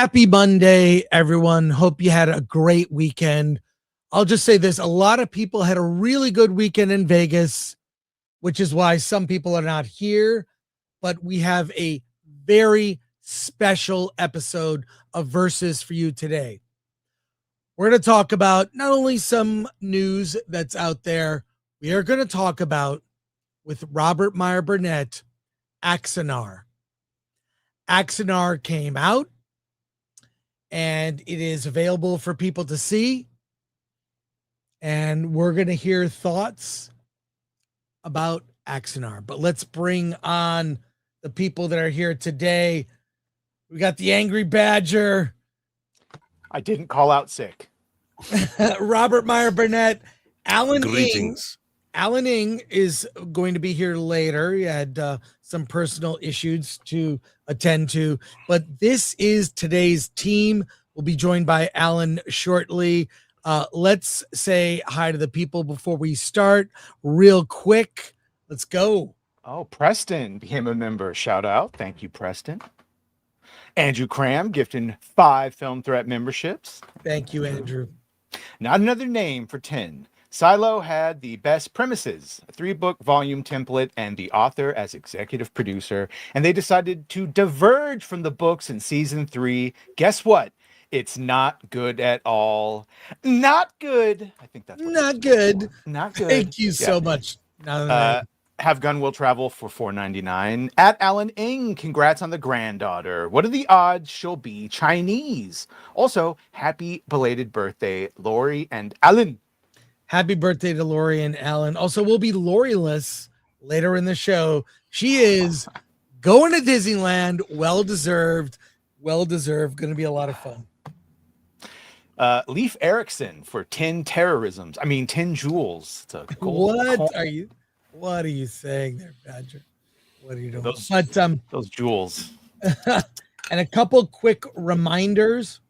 Happy Monday, everyone. Hope you had a great weekend. I'll just say this. A lot of people had a really good weekend in Vegas, which is why some people are not here. But we have a very special episode of Versus for you today. We're going to talk about not only some news that's out there, we are going to talk about, with Robert Meyer Burnett, Axanar. Axanar came out, and it is available for people to see. And we're going to hear thoughts about Axanar. But let's bring on the people that are here today. We got the Angry Badger. I didn't call out sick. Robert Meyer Burnett. Alan Greetings. Alan Ing is going to be here later. He had some personal issues to attend to, but this is today's team. We'll be joined by Alan shortly. Let's say hi to the people before we start real quick. Let's go. Oh, Preston became a member. Shout out. Thank you, Preston. Andrew Cram gifting 5 Film Threat memberships. Thank you, Andrew. Not another name for 10. Silo had the best premises, a 3-book volume template, and the author as executive producer, and they decided to diverge from the books in season 3. Guess what? It's not good at all. Not good. I think that's what Not good. Not good. Thank you so much. Have Gun Will Travel for $4.99. At Alan Ing, congrats on the granddaughter. What are the odds she'll be Chinese? Also, happy belated birthday, Lori and Alan. Happy birthday to Lori and Alan. Also, we'll be Lori-less later in the show. She is going to Disneyland. Well-deserved. Well-deserved. Going to be a lot of fun. Leif Erikson for 10 terrorisms. 10 jewels. It's a gold What are you saying there, Badger? What are you doing? Those jewels. And a couple quick reminders.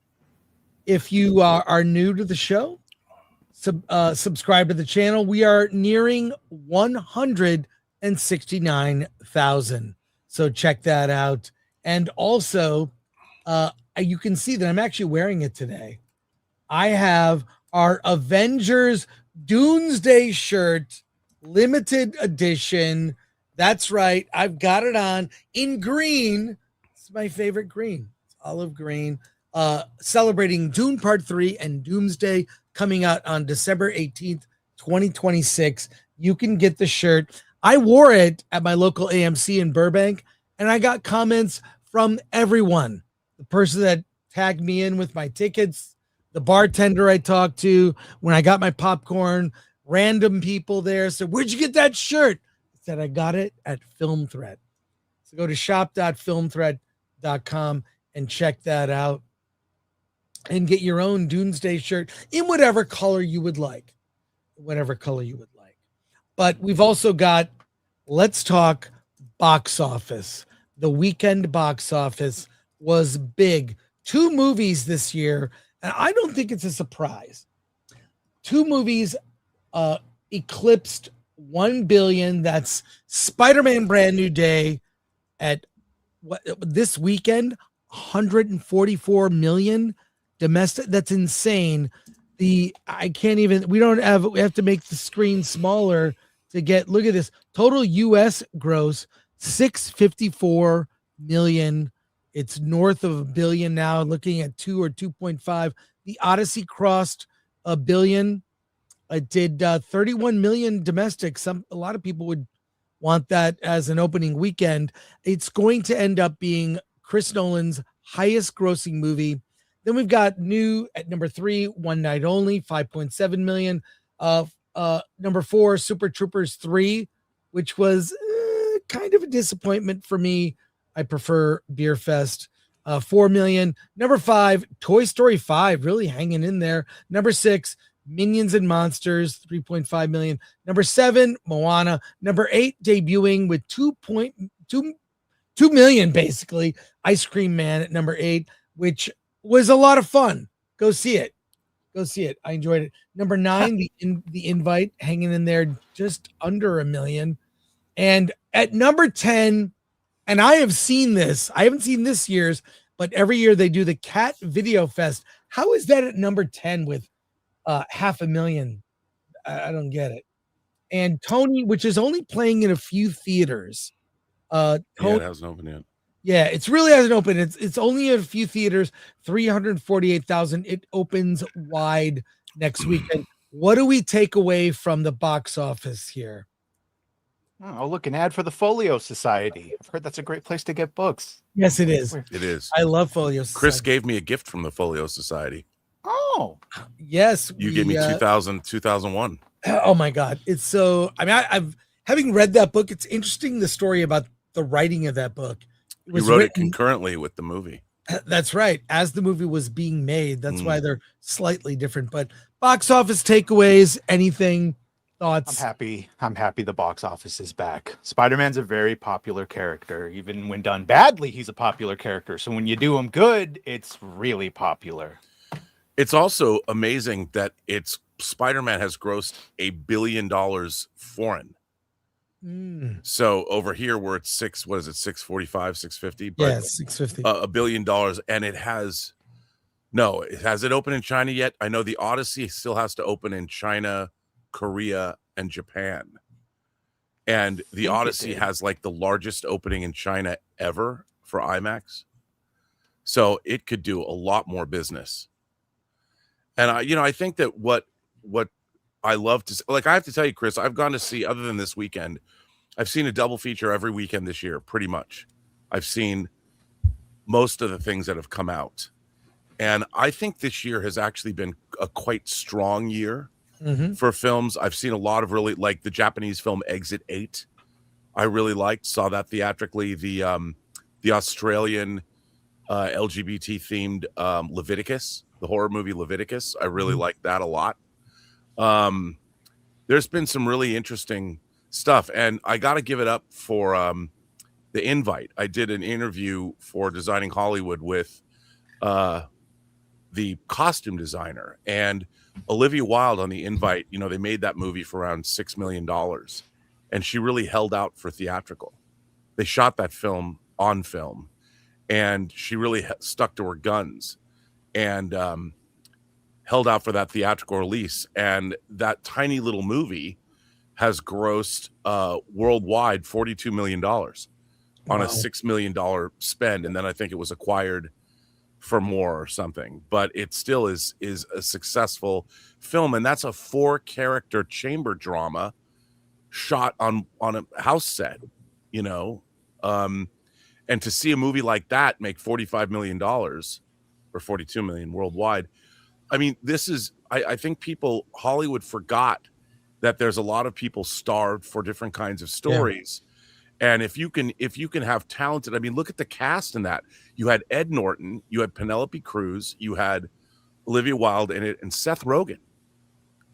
If you are new to the show, subscribe to the channel. We are nearing 169,000. So check that out. And also, you can see that I'm actually wearing it today. I have our Avengers Doomsday shirt, limited edition. That's right. I've got it on in green. It's my favorite green. It's olive green. Celebrating Dune Part 3 and Doomsday, coming out on December 18th, 2026. You can get the shirt. I wore it at my local AMC in Burbank, and I got comments from everyone. The person that tagged me in with my tickets, the bartender I talked to when I got my popcorn, random people there said, "Where'd you get that shirt?" I said, "I got it at Film Threat." So go to shop.filmthreat.com and check that out and get your own Doomsday shirt in whatever color you would like. But we've also got, let's talk box office. The weekend box office was big. 2 movies this year, and I don't think it's a surprise. 2 movies eclipsed 1 billion. That's Spider-Man Brand New Day at this weekend, 144 million domestic. That's insane. We have to make the screen smaller to get, look at this total US gross, 654 million. It's north of $1 billion now, looking at 2 or 2.5. The Odyssey crossed $1 billion. It did 31 million domestic. A lot of people would want that as an opening weekend. It's going to end up being Chris Nolan's highest grossing movie. Then we've got new at number 3, One Night Only, 5.7 million. Number 4, Super Troopers 3, which was kind of a disappointment for me. I prefer Beer Fest. 4 million. Number 5, Toy Story 5, really hanging in there. Number 6, Minions and Monsters, 3.5 million. Number 7, Moana. Number 8, debuting with 2.2 million, basically, Ice Cream Man at number 8, which was a lot of fun. Go see it. I enjoyed it. Number 9, the Invite, hanging in there just under $1 million. And at number 10, and I have seen this, I haven't seen this year's, but every year they do the Cat Video Fest. How is that at number 10 with 500,000? I don't get it. And Tony, which is only playing in a few theaters. Yeah, Tony, it hasn't opened yet. yeah, it's really hasn't opened. It's only in a few theaters, 348,000. It opens wide next weekend. What do we take away from the box office here? Oh, look, an ad for the Folio Society. I've heard that's a great place to get books. Yes, it is. It is. I love Folio Chris Society. gave me a gift from the Folio Society. Oh, Yes, You gave me 2001. Oh my God, it's so. I mean, I've having read that book. It's interesting the story about the writing of that book. It You was wrote it written. concurrently with the movie. That's right. As the movie was being made, that's why they're slightly different. But box office takeaways, anything, thoughts? I'm happy the box office is back. Spider-Man's a very popular character. Even when done badly, he's a popular character. So when you do him good, it's really popular. It's also amazing that Spider-Man has grossed $1 billion foreign. So over here where it's 645, 650? But Yeah, 650. $1 billion, and it has it opened in China yet? I know the Odyssey still has to open in China, Korea, and Japan. And the Odyssey has like the largest opening in China ever for IMAX. So it could do a lot more business. And I think that what I love to like, I have to tell you, Chris, I've gone to see, other than this weekend, I've seen a double feature every weekend this year, pretty much. I've seen most of the things that have come out. And I think this year has actually been a quite strong year for films. I've seen a lot of really, like the Japanese film Exit 8. I really liked, saw that theatrically. The Australian LGBT themed Leviticus, the horror movie Leviticus. I really like that a lot. There's been some really interesting stuff, and I got to give it up for The Invite. I did an interview for Designing Hollywood with the costume designer, and Olivia Wilde on The Invite. They made that movie for around $6 million, and she really held out for theatrical. They shot that film on film, and she really stuck to her guns and held out for that theatrical release. And that tiny little movie has grossed worldwide $42 million on a $6 million spend. And then I think it was acquired for more or something. But it still is a successful film. And that's a 4-character chamber drama shot on a house set, and to see a movie like that make $45 million or $42 million worldwide. I mean, this is, I think Hollywood forgot that there's a lot of people starved for different kinds of stories. Yeah. And if you can have talented, I mean, look at the cast in that. You had Ed Norton, you had Penelope Cruz, you had Olivia Wilde in it, and Seth Rogen.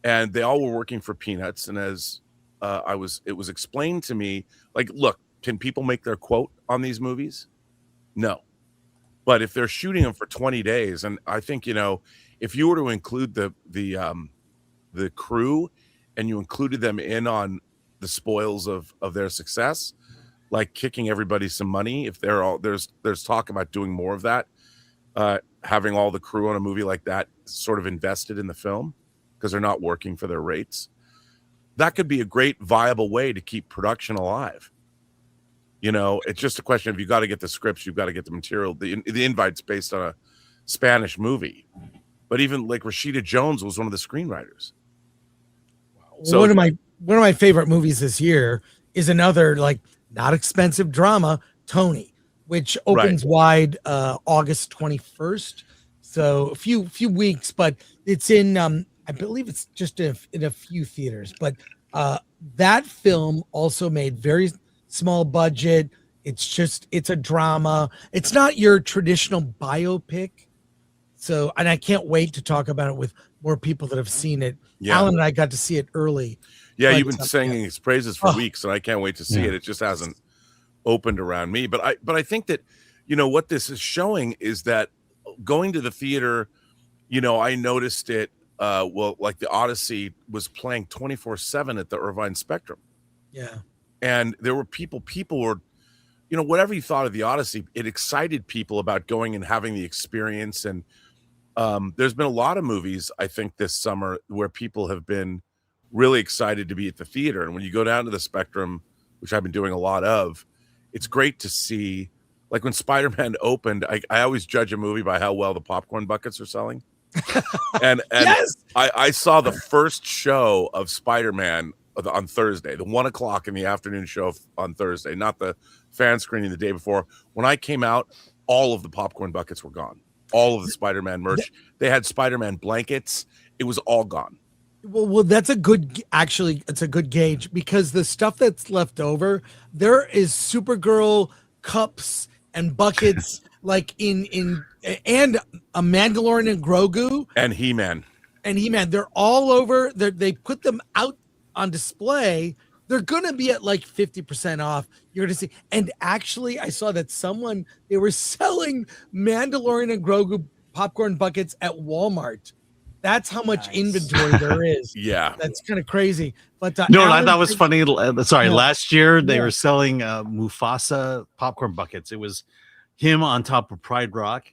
And they all were working for peanuts. And as it was explained to me, like, look, can people make their quote on these movies? No. But if they're shooting them for 20 days, and I think, if you were to include the crew and you included them in on the spoils of their success, like kicking everybody some money, if there's talk about doing more of that, having all the crew on a movie like that sort of invested in the film because they're not working for their rates, that could be a great viable way to keep production alive. It's just a question of, you got to get the scripts, you've got to get the material. The Invite's based on a Spanish movie, but even like Rashida Jones was one of the screenwriters. So one of my favorite movies this year is another like not expensive drama, Tony, which opens wide August 21st. So a few weeks, but it's in I believe it's just in a few theaters. But that film also made very small budget. It's a drama. It's not your traditional biopic. So, and I can't wait to talk about it with more people that have seen it. Yeah. Alan and I got to see it early. Yeah, you've been singing its praises for weeks, and I can't wait to see it. It just hasn't opened around me. But I think that, what this is showing is that going to the theater, I noticed it, like the Odyssey was playing 24/7 at the Irvine Spectrum. Yeah. And there were people were whatever you thought of the Odyssey, it excited people about going and having the experience. And there's been a lot of movies, I think, this summer where people have been really excited to be at the theater. And when you go down to the Spectrum, which I've been doing a lot of, it's great to see. Like when Spider-Man opened, I always judge a movie by how well the popcorn buckets are selling. and Yes! I saw the first show of Spider-Man on Thursday, the 1 o'clock in the afternoon show on Thursday, not the fan screening the day before. When I came out, all of the popcorn buckets were gone. All of the Spider-Man merch. They had Spider-Man blankets. It was all gone. Well, that's it's a good gauge, because the stuff that's left over, there is Supergirl cups and buckets like and a Mandalorian and Grogu and He-Man. They're all over. They put them out on display. They're gonna be at like 50% off. You're gonna see. And actually, I saw that they were selling Mandalorian and Grogu popcorn buckets at Walmart. That's how much inventory there is. Yeah, that's kind of crazy. But I thought was funny. Sorry, last year they were selling Mufasa popcorn buckets. It was him on top of Pride Rock,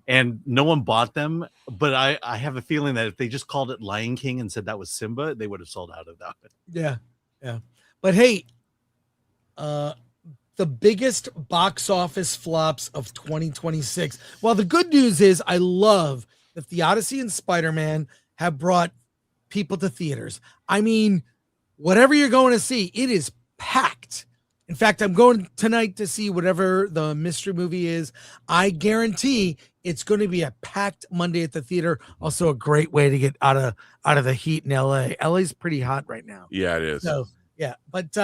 and no one bought them. But I have a feeling that if they just called it Lion King and said that was Simba, they would have sold out of that. Yeah. But hey, the biggest box office flops of 2026. Well, the good news is I love that the Odyssey and Spider-Man have brought people to theaters. I mean, whatever you're going to see, it is packed. In fact, I'm going tonight to see whatever the mystery movie is. I guarantee it's going to be a packed Monday at the theater. Also a great way to get out of the heat in LA. LA's pretty hot right now. Yeah, it is. So, yeah, but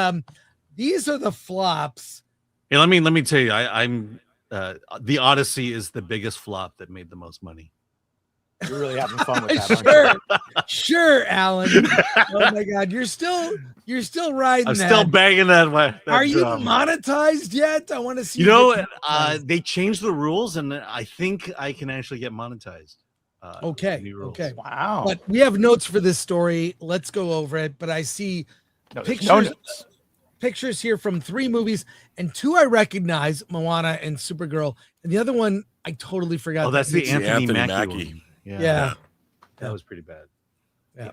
these are the flops. Hey, let me tell you, I'm the Odyssey is the biggest flop that made the most money. You're really having fun with that. Sure, Alan. Oh my God, you're still riding. I'm still banging that way. Are you monetized yet? I want to see. They changed the rules, and I think I can actually get monetized. Okay. Wow. But we have notes for this story. Let's go over it. But I see pictures here from 3 movies, and 2 I recognize, Moana and Supergirl, and the other one I totally forgot. Oh, that's the Anthony Mackie Mackie. one. Yeah. That was pretty bad. Yeah,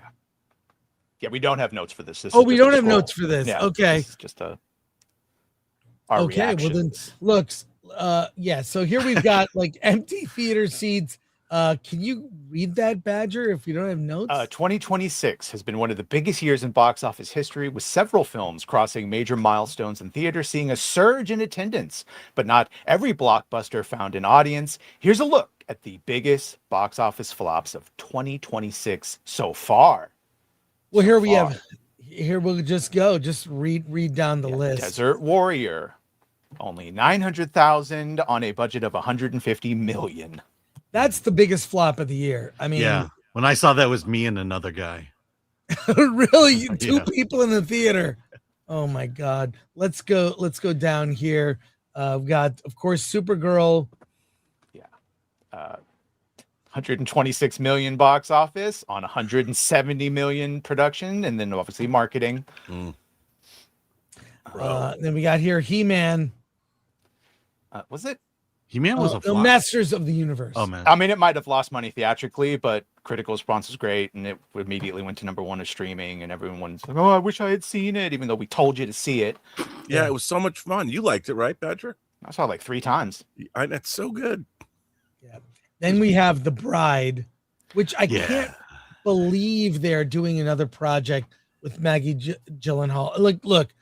we don't have notes for this. We don't have notes for this. Yeah, okay. This is just our reactions. Well then, looks, so here we've got like empty theater seats. Can you read that, Badger, if you don't have notes? 2026 has been one of the biggest years in box office history, with several films crossing major milestones in theaters, seeing a surge in attendance. But not every blockbuster found an audience. Here's a look at the biggest box office flops of 2026 so far. Well, here we'll just read down the list. Desert Warrior, only 900,000 on a budget of 150 million. That's the biggest flop of the year. I mean, when I saw that, was me and another guy. Really? 2 people in the theater. Oh my God. Let's go down here. We've got, of course, Supergirl. 126 million box office on 170 million production, and then obviously marketing. Then we got here He-Man. Was it? He-Man was a the flop. Masters of the Universe. Oh man. I mean, it might have lost money theatrically, but critical response was great, and it immediately went to #1 of streaming, and everyone's like, "Oh, I wish I had seen it," even though we told you to see it. Yeah, it was so much fun. You liked it, right, Badger? I saw it like 3 times. That's so good. Yeah. Then we have The Bride, which I can't believe they're doing another project with Maggie Gyllenhaal. Look,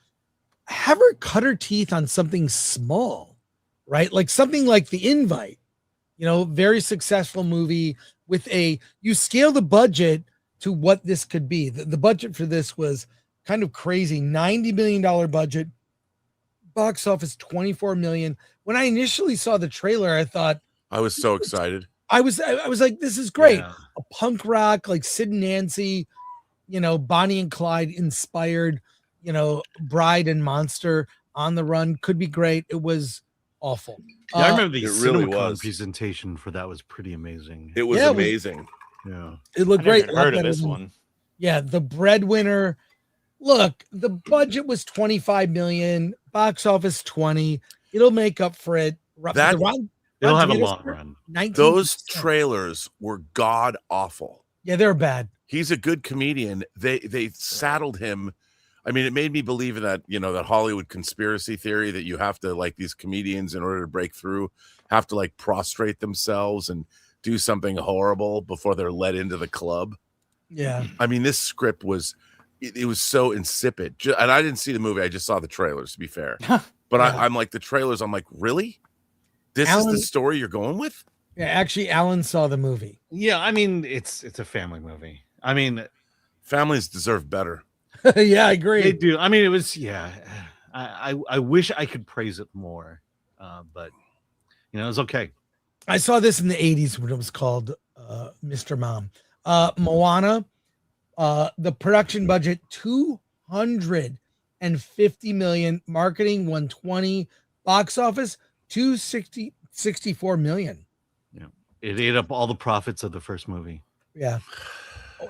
have her cut her teeth on something small, right? Like something like The Invite, very successful movie with you scale the budget to what this could be. The budget for this was kind of crazy. $90 million budget, box office 24 million. When I initially saw the trailer, I thought, I was so excited. I was like, this is great. Yeah. A punk rock, like Sid and Nancy, Bonnie and Clyde inspired, Bride and Monster on the Run could be great. It was awful. I remember the it really CinemaCon was. presentation for that was pretty amazing. It was amazing. It looked great. Heard of this one? Yeah, The Breadwinner. Look, the budget was 25 million, box office 20. It'll make up for it. That- It'll have a Tomatoes long score, run. 19%. Those trailers were god awful. Yeah, they're bad. He's a good comedian. They saddled him. I mean, it made me believe in that, that Hollywood conspiracy theory that you have to, like, these comedians, in order to break through, have to, like, prostrate themselves and do something horrible before they're let into the club. Yeah. I mean, this script was, it was so insipid. And I didn't see the movie. I just saw the trailers, to be fair. But Yeah. I'm like, the trailers, I'm like, really? This is the story you're going with? Yeah, actually, Alan saw the movie. Yeah, I mean, it's a family movie. I mean, Families deserve better. Yeah, I agree. they do. I mean, it was, I wish I could praise it more, but it was okay. I saw this in the 80s when it was called Mr. Mom. Moana, the production budget, 250 million, marketing 120, box office 264 million. Yeah, it ate up all the profits of the first movie. Yeah.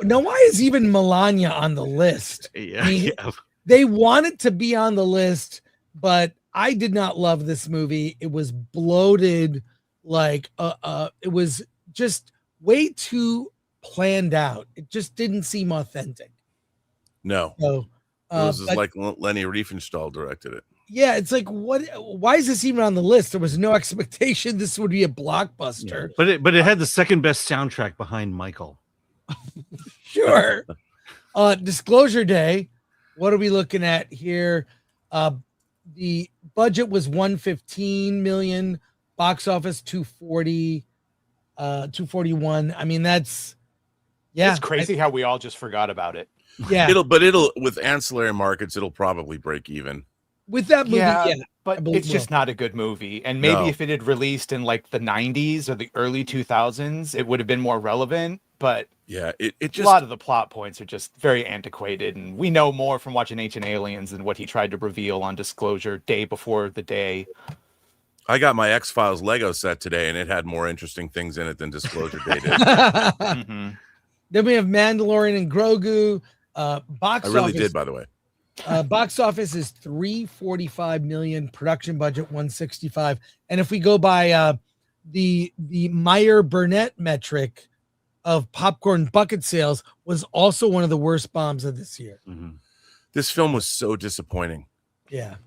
Now, why is even Melania on the list? Yeah, I mean, yeah. they wanted to be on the list, but I did not love this movie. It was bloated, like it was just way too planned out. It just didn't seem authentic. No. So It was just like Lenny Riefenstahl directed it. yeah, it's like, what? Why is this even on the list? There was no expectation this would be a blockbuster. Yeah, but it had the second best soundtrack behind Michael. Sure. Disclosure Day. What are we looking at here? The budget was 115 million, box office 240, 241. I mean, that's It's crazy how we all just forgot about it. Yeah. It'll with ancillary markets, it'll probably break even. With that movie, yeah. But it's just not a good movie. And maybe if it had released in like the 90s or the early 2000s, it would have been more relevant. But yeah, it just a lot of the plot points are just very antiquated. And we know more from watching Ancient Aliens than what he tried to reveal on Disclosure Day before the day. I got my X-Files Lego set today, and it had more interesting things in it than Disclosure Day did. Mm-hmm. Then we have Mandalorian and Grogu. Box I really office, did, by the way. box office is 345 million, production budget 165. And if we go by the Meyer Burnett metric of popcorn bucket sales, was also one of the worst bombs of this year. Mm-hmm. This film was so disappointing. Yeah.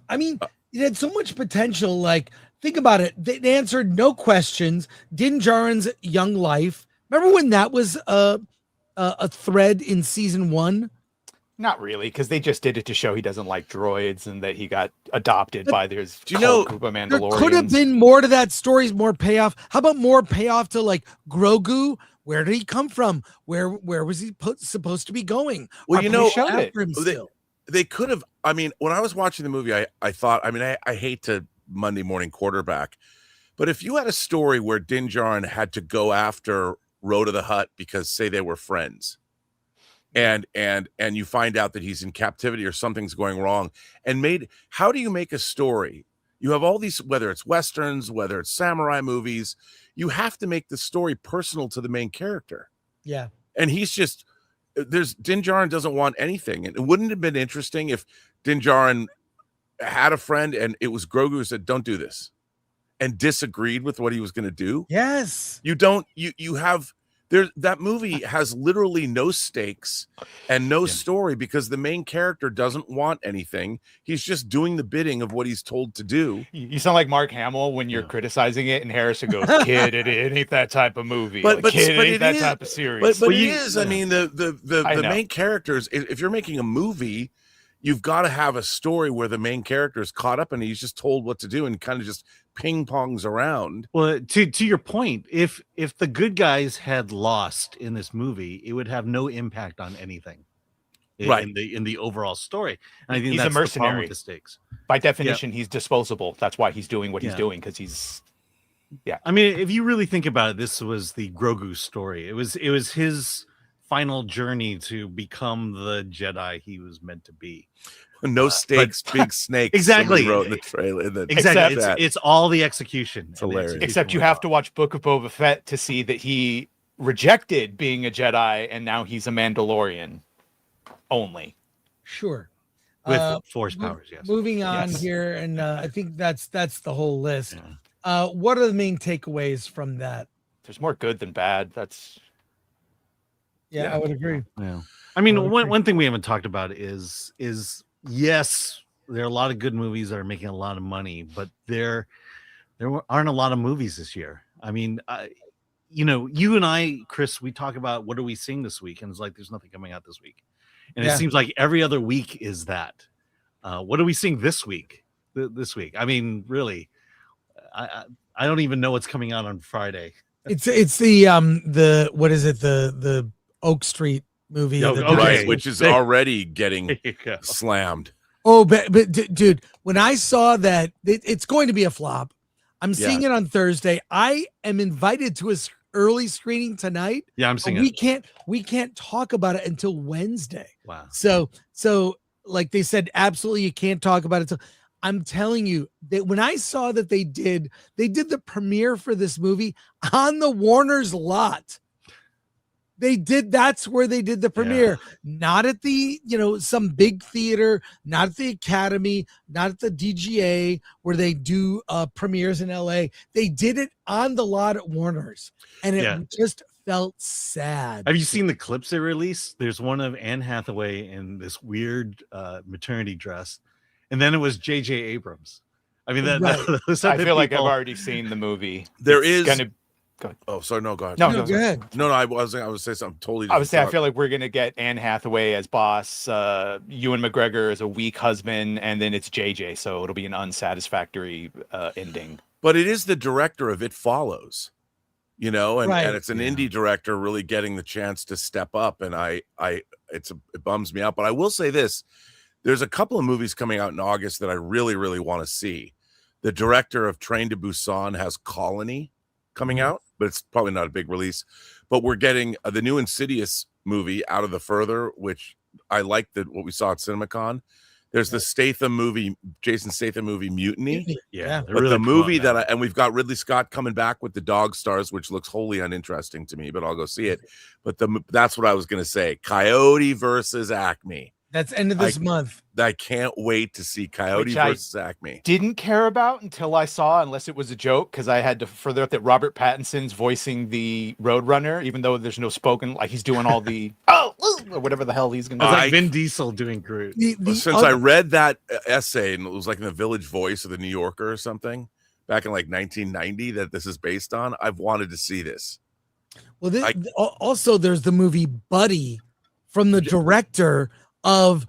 I mean, it had so much potential. Like, think about it. They answered no questions. Din Djarin's young life. Remember when that was a thread in season 1? Not really, because they just did it to show he doesn't like droids and that he got adopted by this group of There Mandalorians. could have been more to that story, more payoff. How about more payoff to like Grogu? Where did he come from? Where was he supposed to be going? Well, After him still. They could have. I mean, when I was watching the movie, I thought. I mean, I hate to Monday morning quarterback, but if you had a story where Din Djarin had to go after Rhoda the Hutt because, say, they were friends, and you find out that he's in captivity or something's going wrong, and how do you make a story? You have all these, whether it's westerns, whether it's samurai movies, you have to make the story personal to the main character. Yeah. And he's just, Din Djarin doesn't want anything. And it wouldn't have been interesting if Din Djarin had a friend and it was Grogu who said, don't do this, and disagreed with what he was going to do. Yes. You have that movie has literally no stakes and no story because the main character doesn't want anything. He's just doing the bidding of what he's told to do. You sound like Mark Hamill when you're criticizing it, and Harrison goes, "Kid, it ain't that type of movie. But Kid, it it ain't that is, type of series." But it is. I mean, the know. main characters. If you're making a movie, you've got to have a story where the main character is caught up and he's just told what to do and kind of just ping pongs around. Well, to your point, if the good guys had lost in this movie, it would have no impact on anything, right? In the overall story. And I think he's that's a mercenary. the problem with the stakes. By definition, he's disposable. That's why he's doing what he's doing, because he's. Yeah. I mean, if you really think about it, this was the Grogu story. It was his final journey to become the Jedi he was meant to be. No stakes, big snakes. Exactly. Wrote in the trailer. Exactly. It's all the execution. It's hilarious. Except you have to watch Book of Boba Fett to see that he rejected being a Jedi and now he's a Mandalorian only. Sure. With force powers, yes. Moving on Yes. here, and I think that's the whole list. Yeah. What are the main takeaways from that? There's more good than bad. That's Yeah, I would agree. Yeah. I mean, I would agree. one thing we haven't talked about is yes, there are a lot of good movies that are making a lot of money, but there aren't a lot of movies this year. I mean, you and I, Chris, we talk about what are we seeing this week, and it's like there's nothing coming out this week, and Yeah. it seems like every other week is that. What are we seeing this week? This week, I mean, really, I don't even know what's coming out on Friday. It's the what is it, the Oak Street movie, Oh, the okay. Right, which is already getting There you go. slammed. Oh, but dude, when I saw that it's going to be a flop, I'm seeing it on Thursday. I am invited to a early screening tonight. Yeah, I'm but seeing we can't talk about it until Wednesday. Wow. So like they said, absolutely you can't talk about it. So I'm telling you that when I saw that they did the premiere for this movie on the Warner's lot. That's where they did the premiere, not at the, some big theater, not at the Academy, not at the DGA where they do premieres in LA. They did it on the lot at Warner's, and it just felt sad. Have you seen the clips they released? There's one of Anne Hathaway in this weird maternity dress, and then it was J.J. Abrams. I mean, those are I the feel like I've people- already seen the movie. There It's is. gonna go. Oh, sorry. No, go ahead. No, go ahead. No, I was say something totally different. I would say I feel like we're gonna get Anne Hathaway as boss, Ewan McGregor as a weak husband, and then it's JJ, so it'll be an unsatisfactory ending. But it is the director of It Follows, and Right. it's an indie director really getting the chance to step up, and it bums me out. But I will say this: there's a couple of movies coming out in August that I really, really want to see. The director of Train to Busan has Colony coming out, but it's probably not a big release. But we're getting the new Insidious movie, Out of the Further, which I like what we saw at CinemaCon. There's the Jason Statham movie, Mutiny. Yeah, But the movie and we've got Ridley Scott coming back with the Dog Stars, which looks wholly uninteresting to me, but I'll go see it. But that's what I was going to say. Coyote versus Acme. That's end of this month. I can't wait to see Coyote versus Acme. Didn't care about until I saw, unless it was a joke, because I had to further up that Robert Pattinson's voicing the Roadrunner, even though there's no spoken, like he's doing all the or whatever the hell he's gonna do. It's like Vin Diesel doing Groot. I read that essay, and it was like in the Village Voice of the New Yorker or something back in like 1990 that this is based on, I've wanted to see this. Well, also there's the movie Buddy from the director of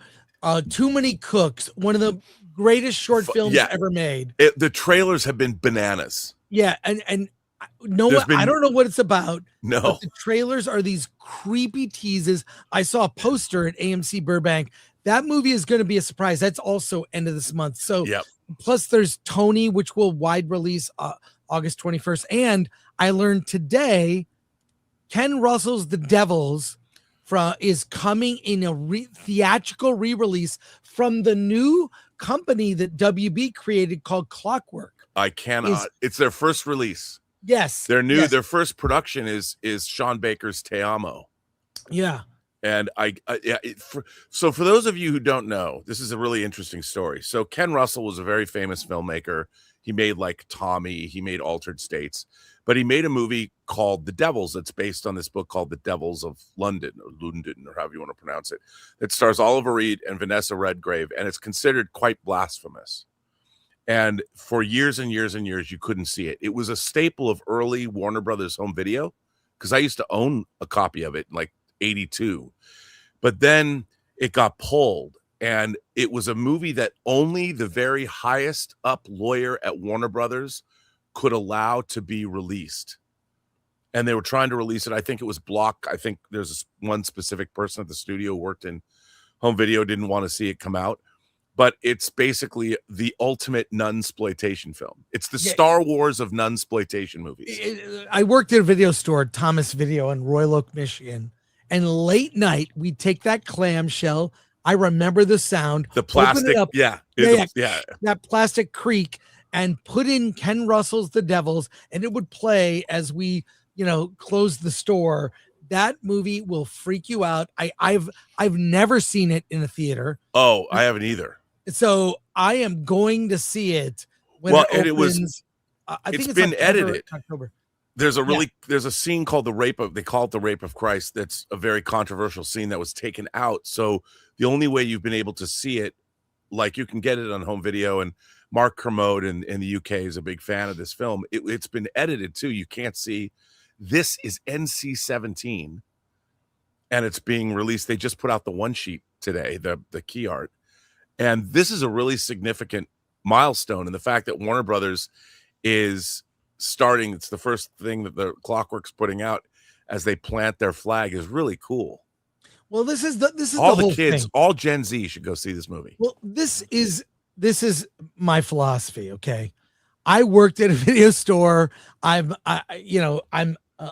Too Many Cooks, one of the greatest short films ever made. The trailers have been bananas. Yeah, and I don't know what it's about. No, but the trailers are these creepy teases. I saw a poster at AMC Burbank. That movie is going to be a surprise. That's also end of this month. So, plus there's Tony, which will wide release August 21st. And I learned today, Ken Russell's The Devils is coming in a theatrical re-release from the new company that WB created called Clockwork. I cannot. It's their first release. Yes. Their first production is Sean Baker's Te Amo. Yeah. And so for those of you who don't know, this is a really interesting story. So Ken Russell was a very famous filmmaker. He made like Tommy, he made Altered States, but he made a movie called The Devils that's based on this book called The Devils of London, or however you want to pronounce it. That stars Oliver Reed and Vanessa Redgrave, and it's considered quite blasphemous. And for years and years and years, you couldn't see it. It was a staple of early Warner Brothers home video, because I used to own a copy of it in like 82. But then it got pulled, and it was a movie that only the very highest up lawyer at Warner Brothers could allow to be released. And they were trying to release it. I think it was Block. I think there's one specific person at the studio who worked in home video, didn't want to see it come out. But it's basically the ultimate nunsploitation film. It's the Star Wars of nunsploitation movies. I worked at a video store, Thomas Video, in Royal Oak, Michigan. And late night, we'd take that clamshell. I remember the sound. The plastic, up, that plastic creak, and put in Ken Russell's The Devils, and it would play as we, closed the store. that movie will freak you out. I've never seen it in a theater. Oh, I haven't either. So I am going to see it when Well, it and opens. it was I think it's been October, edited. October. There's a scene called they call it the rape of Christ. That's a very controversial scene that was taken out. So the only way you've been able to see it, like you can get it on home video, and Mark Kermode in the UK is a big fan of this film. It's been edited too. You can't see. This is NC-17 and it's being released. They just put out the one sheet today, the key art. And this is a really significant milestone. And the fact that Warner Brothers is starting, it's the first thing that the Clockwork's putting out as they plant their flag, is really cool. Well, this is all the the whole kids, thing. all Gen Z should go see this movie. Well, this is my philosophy. Okay, I worked at a video store. I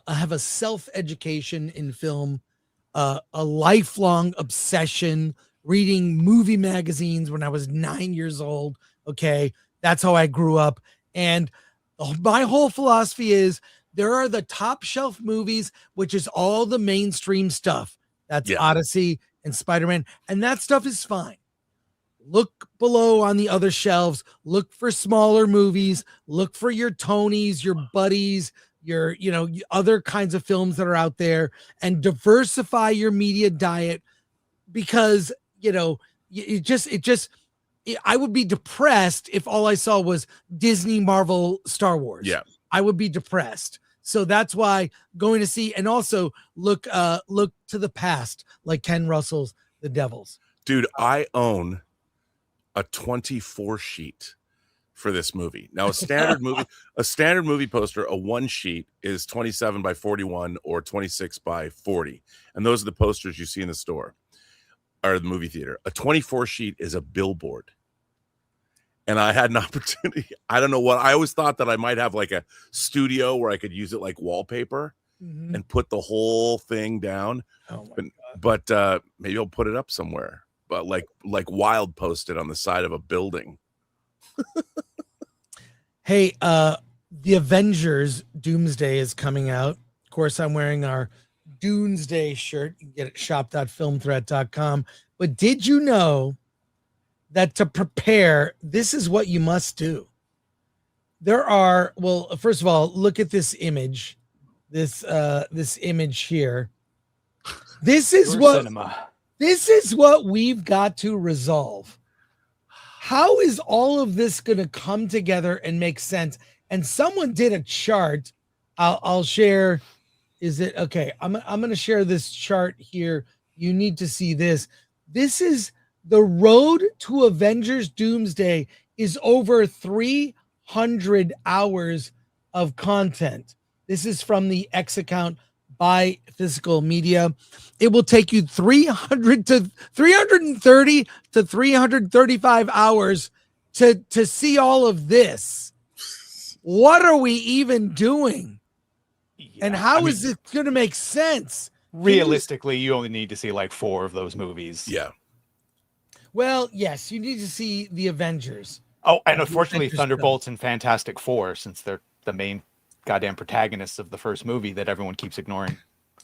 have a self-education in film, a lifelong obsession reading movie magazines when I was 9 years old. Okay, that's how I grew up. And my whole philosophy is there are the top shelf movies, which is all the mainstream stuff. That's Odyssey and Spider-Man. And that stuff is fine. Look below on the other shelves. Look for smaller movies. Look for your Tonys, your Buddies, your, other kinds of films that are out there, and diversify your media diet, because, I would be depressed if all I saw was Disney, Marvel, Star Wars. Yeah. I would be depressed. So that's why going to see, and also look to the past, like Ken Russell's The Devils. Dude, I own a 24 sheet for this movie. Now, a standard movie poster, a one sheet is 27 by 41 or 26 by 40. And those are the posters you see in the store or the movie theater. A 24 sheet is a billboard. And I had an opportunity. I don't know what. I always thought that I might have like a studio where I could use it like wallpaper and put the whole thing down. Oh my God. But maybe I'll put it up somewhere. But like wild posted on the side of a building. Hey, the Avengers Doomsday is coming out. Of course, I'm wearing our Doomsday shirt. You can get it at shop.filmthreat.com. But did you know that to prepare, this is what you must do? First of all, look at this image. This image here. This is what we've got to resolve. How is all of this going to come together and make sense? And someone did a chart. I'll share. Is it okay? I'm going to share this chart here. You need to see this. This is the road to Avengers Doomsday is over 300 hours of content. This is from the X account by Physical Media. It will take you 330 to 335 hours to see all of this. What are we even doing? Yeah, and how is it going to make sense? Realistically, you only need to see like 4 of those movies. Yeah. Well, yes, you need to see the Avengers. Oh, and unfortunately, Thunderbolts and Fantastic Four, since they're the main goddamn protagonists of the first movie that everyone keeps ignoring.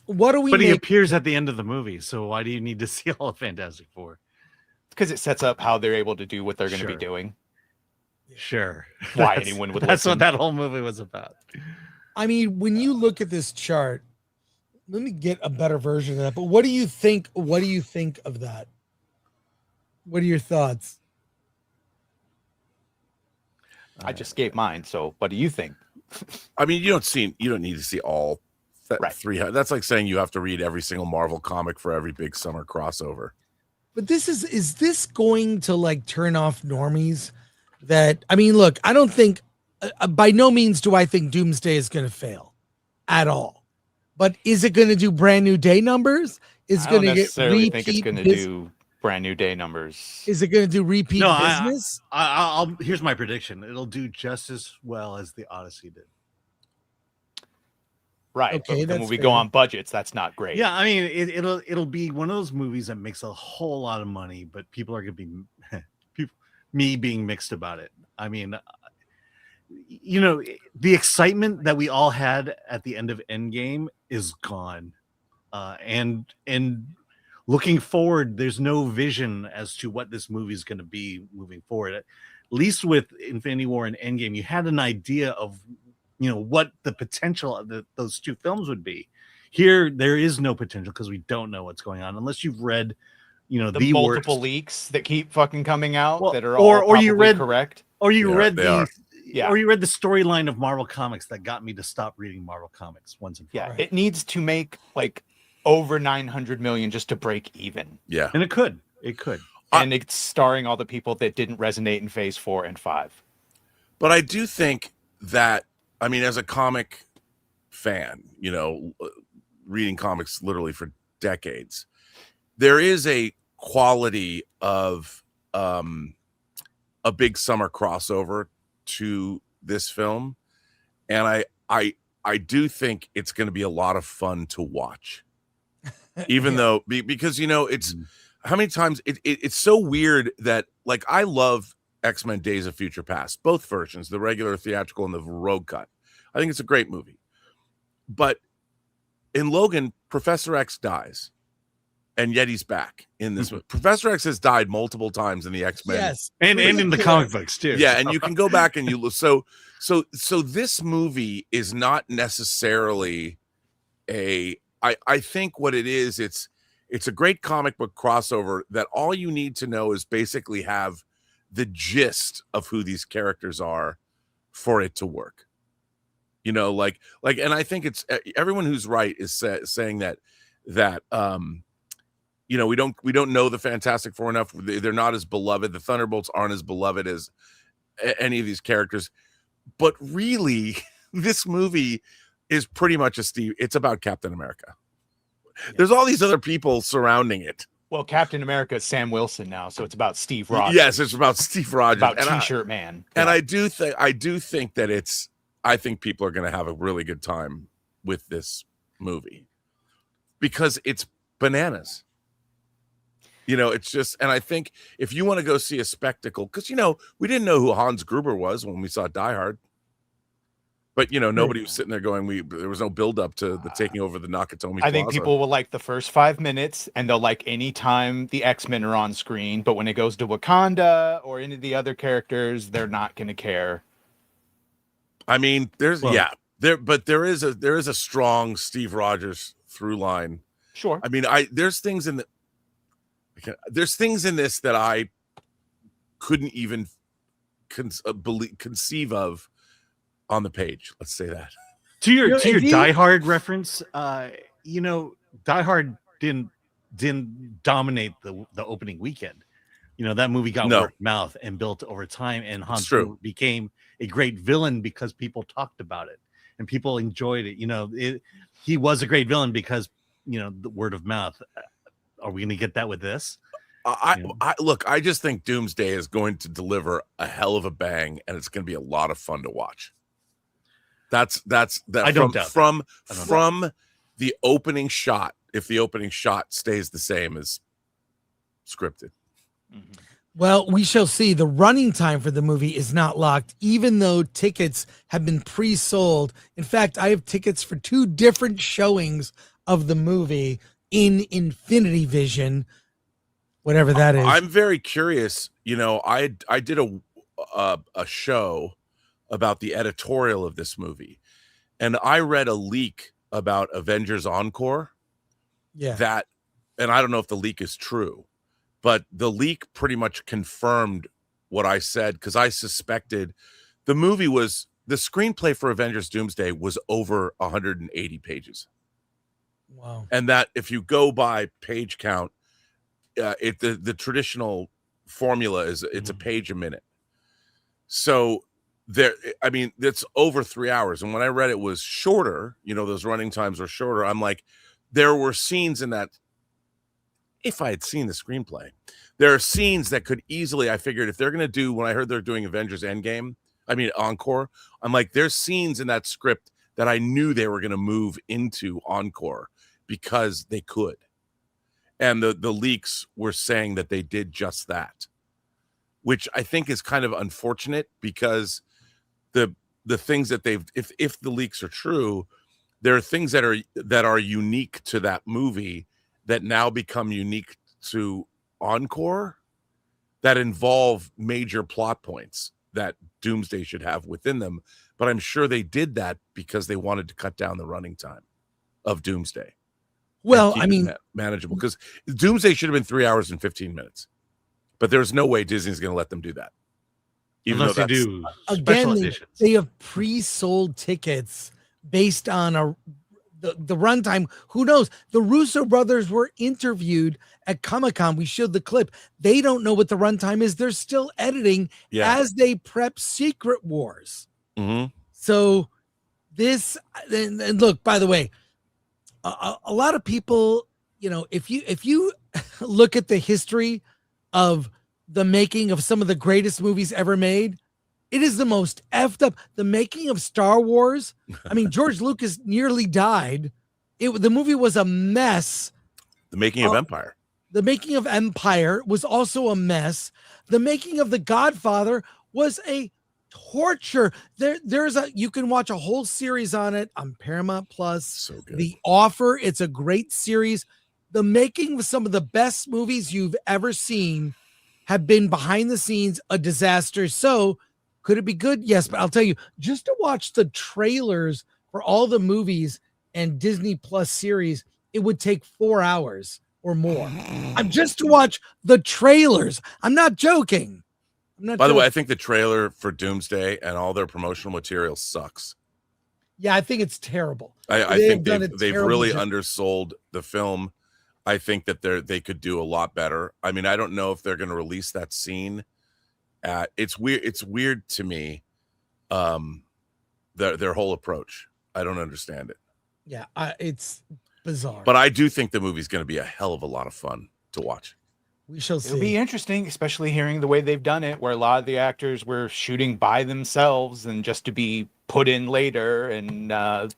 What do we? But he appears at the end of the movie, so why do you need to see all of Fantastic Four? Because it sets up how they're able to do what they're going to be doing. Sure. Why anyone would That's listen. what that whole movie was about. I mean, when you look at this chart, let me get a better version of that. But what do you think? What do you think of that? What are your thoughts? I just gave mine. So what do you think? I mean, you don't need to see all Right. 300. That's like saying you have to read every single Marvel comic for every big summer crossover. But is this going to like turn off normies? That, I mean, look, I don't think, by no means do I think Doomsday is going to fail at all. But is it going to do brand new day numbers? Is I going don't to get necessarily think it's repeat going to bus- do brand new day numbers. Is it going to do repeat No, business? I'll here's my prediction. It'll do just as well as the Odyssey did. Right. Okay, But then when that's we go fair. on budgets, that's not great. Yeah, I mean, it'll be one of those movies that makes a whole lot of money, but people are going to be me being mixed about it. I mean, the excitement that we all had at the end of Endgame is gone. and looking forward, there's no vision as to what this movie is going to be moving forward. At least with Infinity War and Endgame, you had an idea of what the potential of those two films would be. Here, there is no potential because we don't know what's going on unless you've read, the multiple worst leaks that keep fucking coming out Well, that are all or you probably read- correct. or you Yeah, read they are. or you read the storyline of Marvel Comics that got me to stop reading Marvel Comics once and for all. Yeah, it needs to make like over 900 million just to break even. Yeah. And it could. And it's starring all the people that didn't resonate in phase 4 and 5. But I do think that, I mean, as a comic fan, reading comics literally for decades, there is a quality of a big summer crossover to this film, and I do think it's going to be a lot of fun to watch, even though because it's how many times it's so weird that, like, I love X-Men Days of Future Past, both versions, the regular theatrical and the road cut. I think it's a great movie, but in Logan, Professor X dies, and yet he's back in this movie. Professor X has died multiple times in the X-Men. Yes. And in the comic books too. Yeah, and you can go back and you look. So this movie is not necessarily I think what it is, it's a great comic book crossover that all you need to know is basically have the gist of who these characters are for it to work. And I think it's everyone who's right is saying that we don't know the Fantastic Four enough. They're not as beloved. The Thunderbolts aren't as beloved as any of these characters. But really, this movie is pretty much it's about Captain America. Yeah. There's all these other people surrounding it. Well, Captain America is Sam Wilson now, so it's about Steve Rogers. Yes, it's about Steve Rogers. About T-shirt man. And I do think that I think people are going to have a really good time with this movie because it's bananas. It's just, and I think if you want to go see a spectacle, because we didn't know who Hans Gruber was when we saw Die Hard, but nobody was sitting there going, there was no build up to the taking over the Nakatomi Plaza. I think people will like the first 5 minutes, and they'll like any time the X-Men are on screen, but when it goes to Wakanda or any of the other characters, they're not going to care. I mean, there is a strong Steve Rogers through line. Sure. I mean, there's things in this that I couldn't even conceive of on the page. Let's say that. To your Die Hard reference, Die Hard didn't dominate the opening weekend. That movie got word of mouth and built over time, and Hans Gruber became a great villain because people talked about it and people enjoyed it. He was a great villain because the word of mouth. Are we going to get that with this? I just think Doomsday is going to deliver a hell of a bang, and it's going to be a lot of fun to watch. That's that. I don't doubt from the opening shot. If the opening shot stays the same as scripted. Mm-hmm. Well, we shall see. The running time for the movie is not locked, even though tickets have been pre-sold. In fact, I have tickets for 2 different showings of the movie in Infinity Vision, whatever that is. I'm very curious. I did a show about the editorial of this movie, and I read a leak about Avengers Encore. Yeah. And I don't know if the leak is true, but the leak pretty much confirmed what I said, because I suspected the screenplay for Avengers Doomsday was over 180 pages. Wow. And that if you go by page count, the traditional formula is it's a page a minute. So it's over 3 hours. And when I read it was shorter, those running times were shorter. I'm like, there were scenes in that. If I had seen the screenplay, there are scenes that could easily, I figured if they're going to do, when I heard they're doing Avengers Encore, I'm like, there's scenes in that script that I knew they were going to move into Encore because they could. And the leaks were saying that they did just that, which I think is kind of unfortunate because the things that if the leaks are true, there are things that are unique to that movie that now become unique to Encore that involve major plot points that Doomsday should have within them. But I'm sure they did that because they wanted to cut down the running time of Doomsday. Well, keep I mean, manageable, because Doomsday should have been 3 hours and 15 minutes, but there's no way Disney's going to let them do that. Unless they do special editions. They have pre-sold tickets based on the runtime. Who knows? The Russo brothers were interviewed at Comic-Con. We showed the clip. They don't know what the runtime is. They're still editing as they prep Secret Wars. Mm-hmm. So this, and look, by the way, a lot of people, you know, if you look at the history of the making of some of the greatest movies ever made, it is the most effed up. The making of Star Wars. I mean, George Lucas nearly died. The movie was a mess. The making of Empire. The making of Empire was also a mess. The making of The Godfather was a torture. You can watch a whole series on it on Paramount Plus. So good. The Offer. It's a great series. The making of some of the best movies you've ever seen have been behind the scenes a disaster. So could it be good? Yes, but I'll tell you, just to watch the trailers for all the movies and Disney Plus series, it would take 4 hours or more. I'm just to watch the trailers. I'm not joking. By the way, I think the trailer for Doomsday and all their promotional material sucks. Yeah, I think it's terrible. I think they've really undersold the film. I think that they could do a lot better. I mean, I don't know if they're going to release that scene. It's weird. It's weird to me. Their whole approach. I don't understand it. Yeah, it's bizarre. But I do think the movie's going to be a hell of a lot of fun to watch. We shall see. It'll be interesting, especially hearing the way they've done it, where a lot of the actors were shooting by themselves and just to be put in later, and not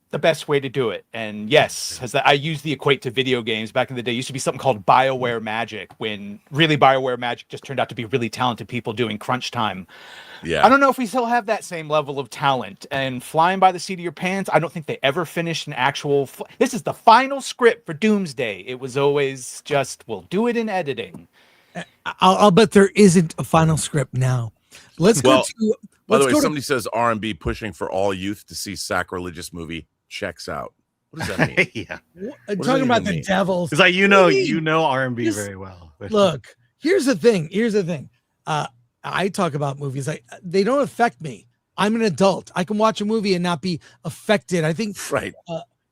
the best way to do it. And yes, I use the equate to video games. Back in the day, it used to be something called BioWare Magic, when really BioWare Magic just turned out to be really talented people doing crunch time. Yeah. I don't know if we still have that same level of talent. And flying by the seat of your pants, I don't think they ever finished an actual... This is the final script for Doomsday. It was always just, we'll do it in editing. I'll bet there isn't a final script now. Let's go to... By the way, somebody says R&B pushing for all youth to see sacrilegious movie checks out. What does that mean? Yeah. I'm talking about the Devils. It's like, you know R&B very well. Look, here's the thing. I talk about movies. They don't affect me. I'm an adult. I can watch a movie and not be affected. I think right.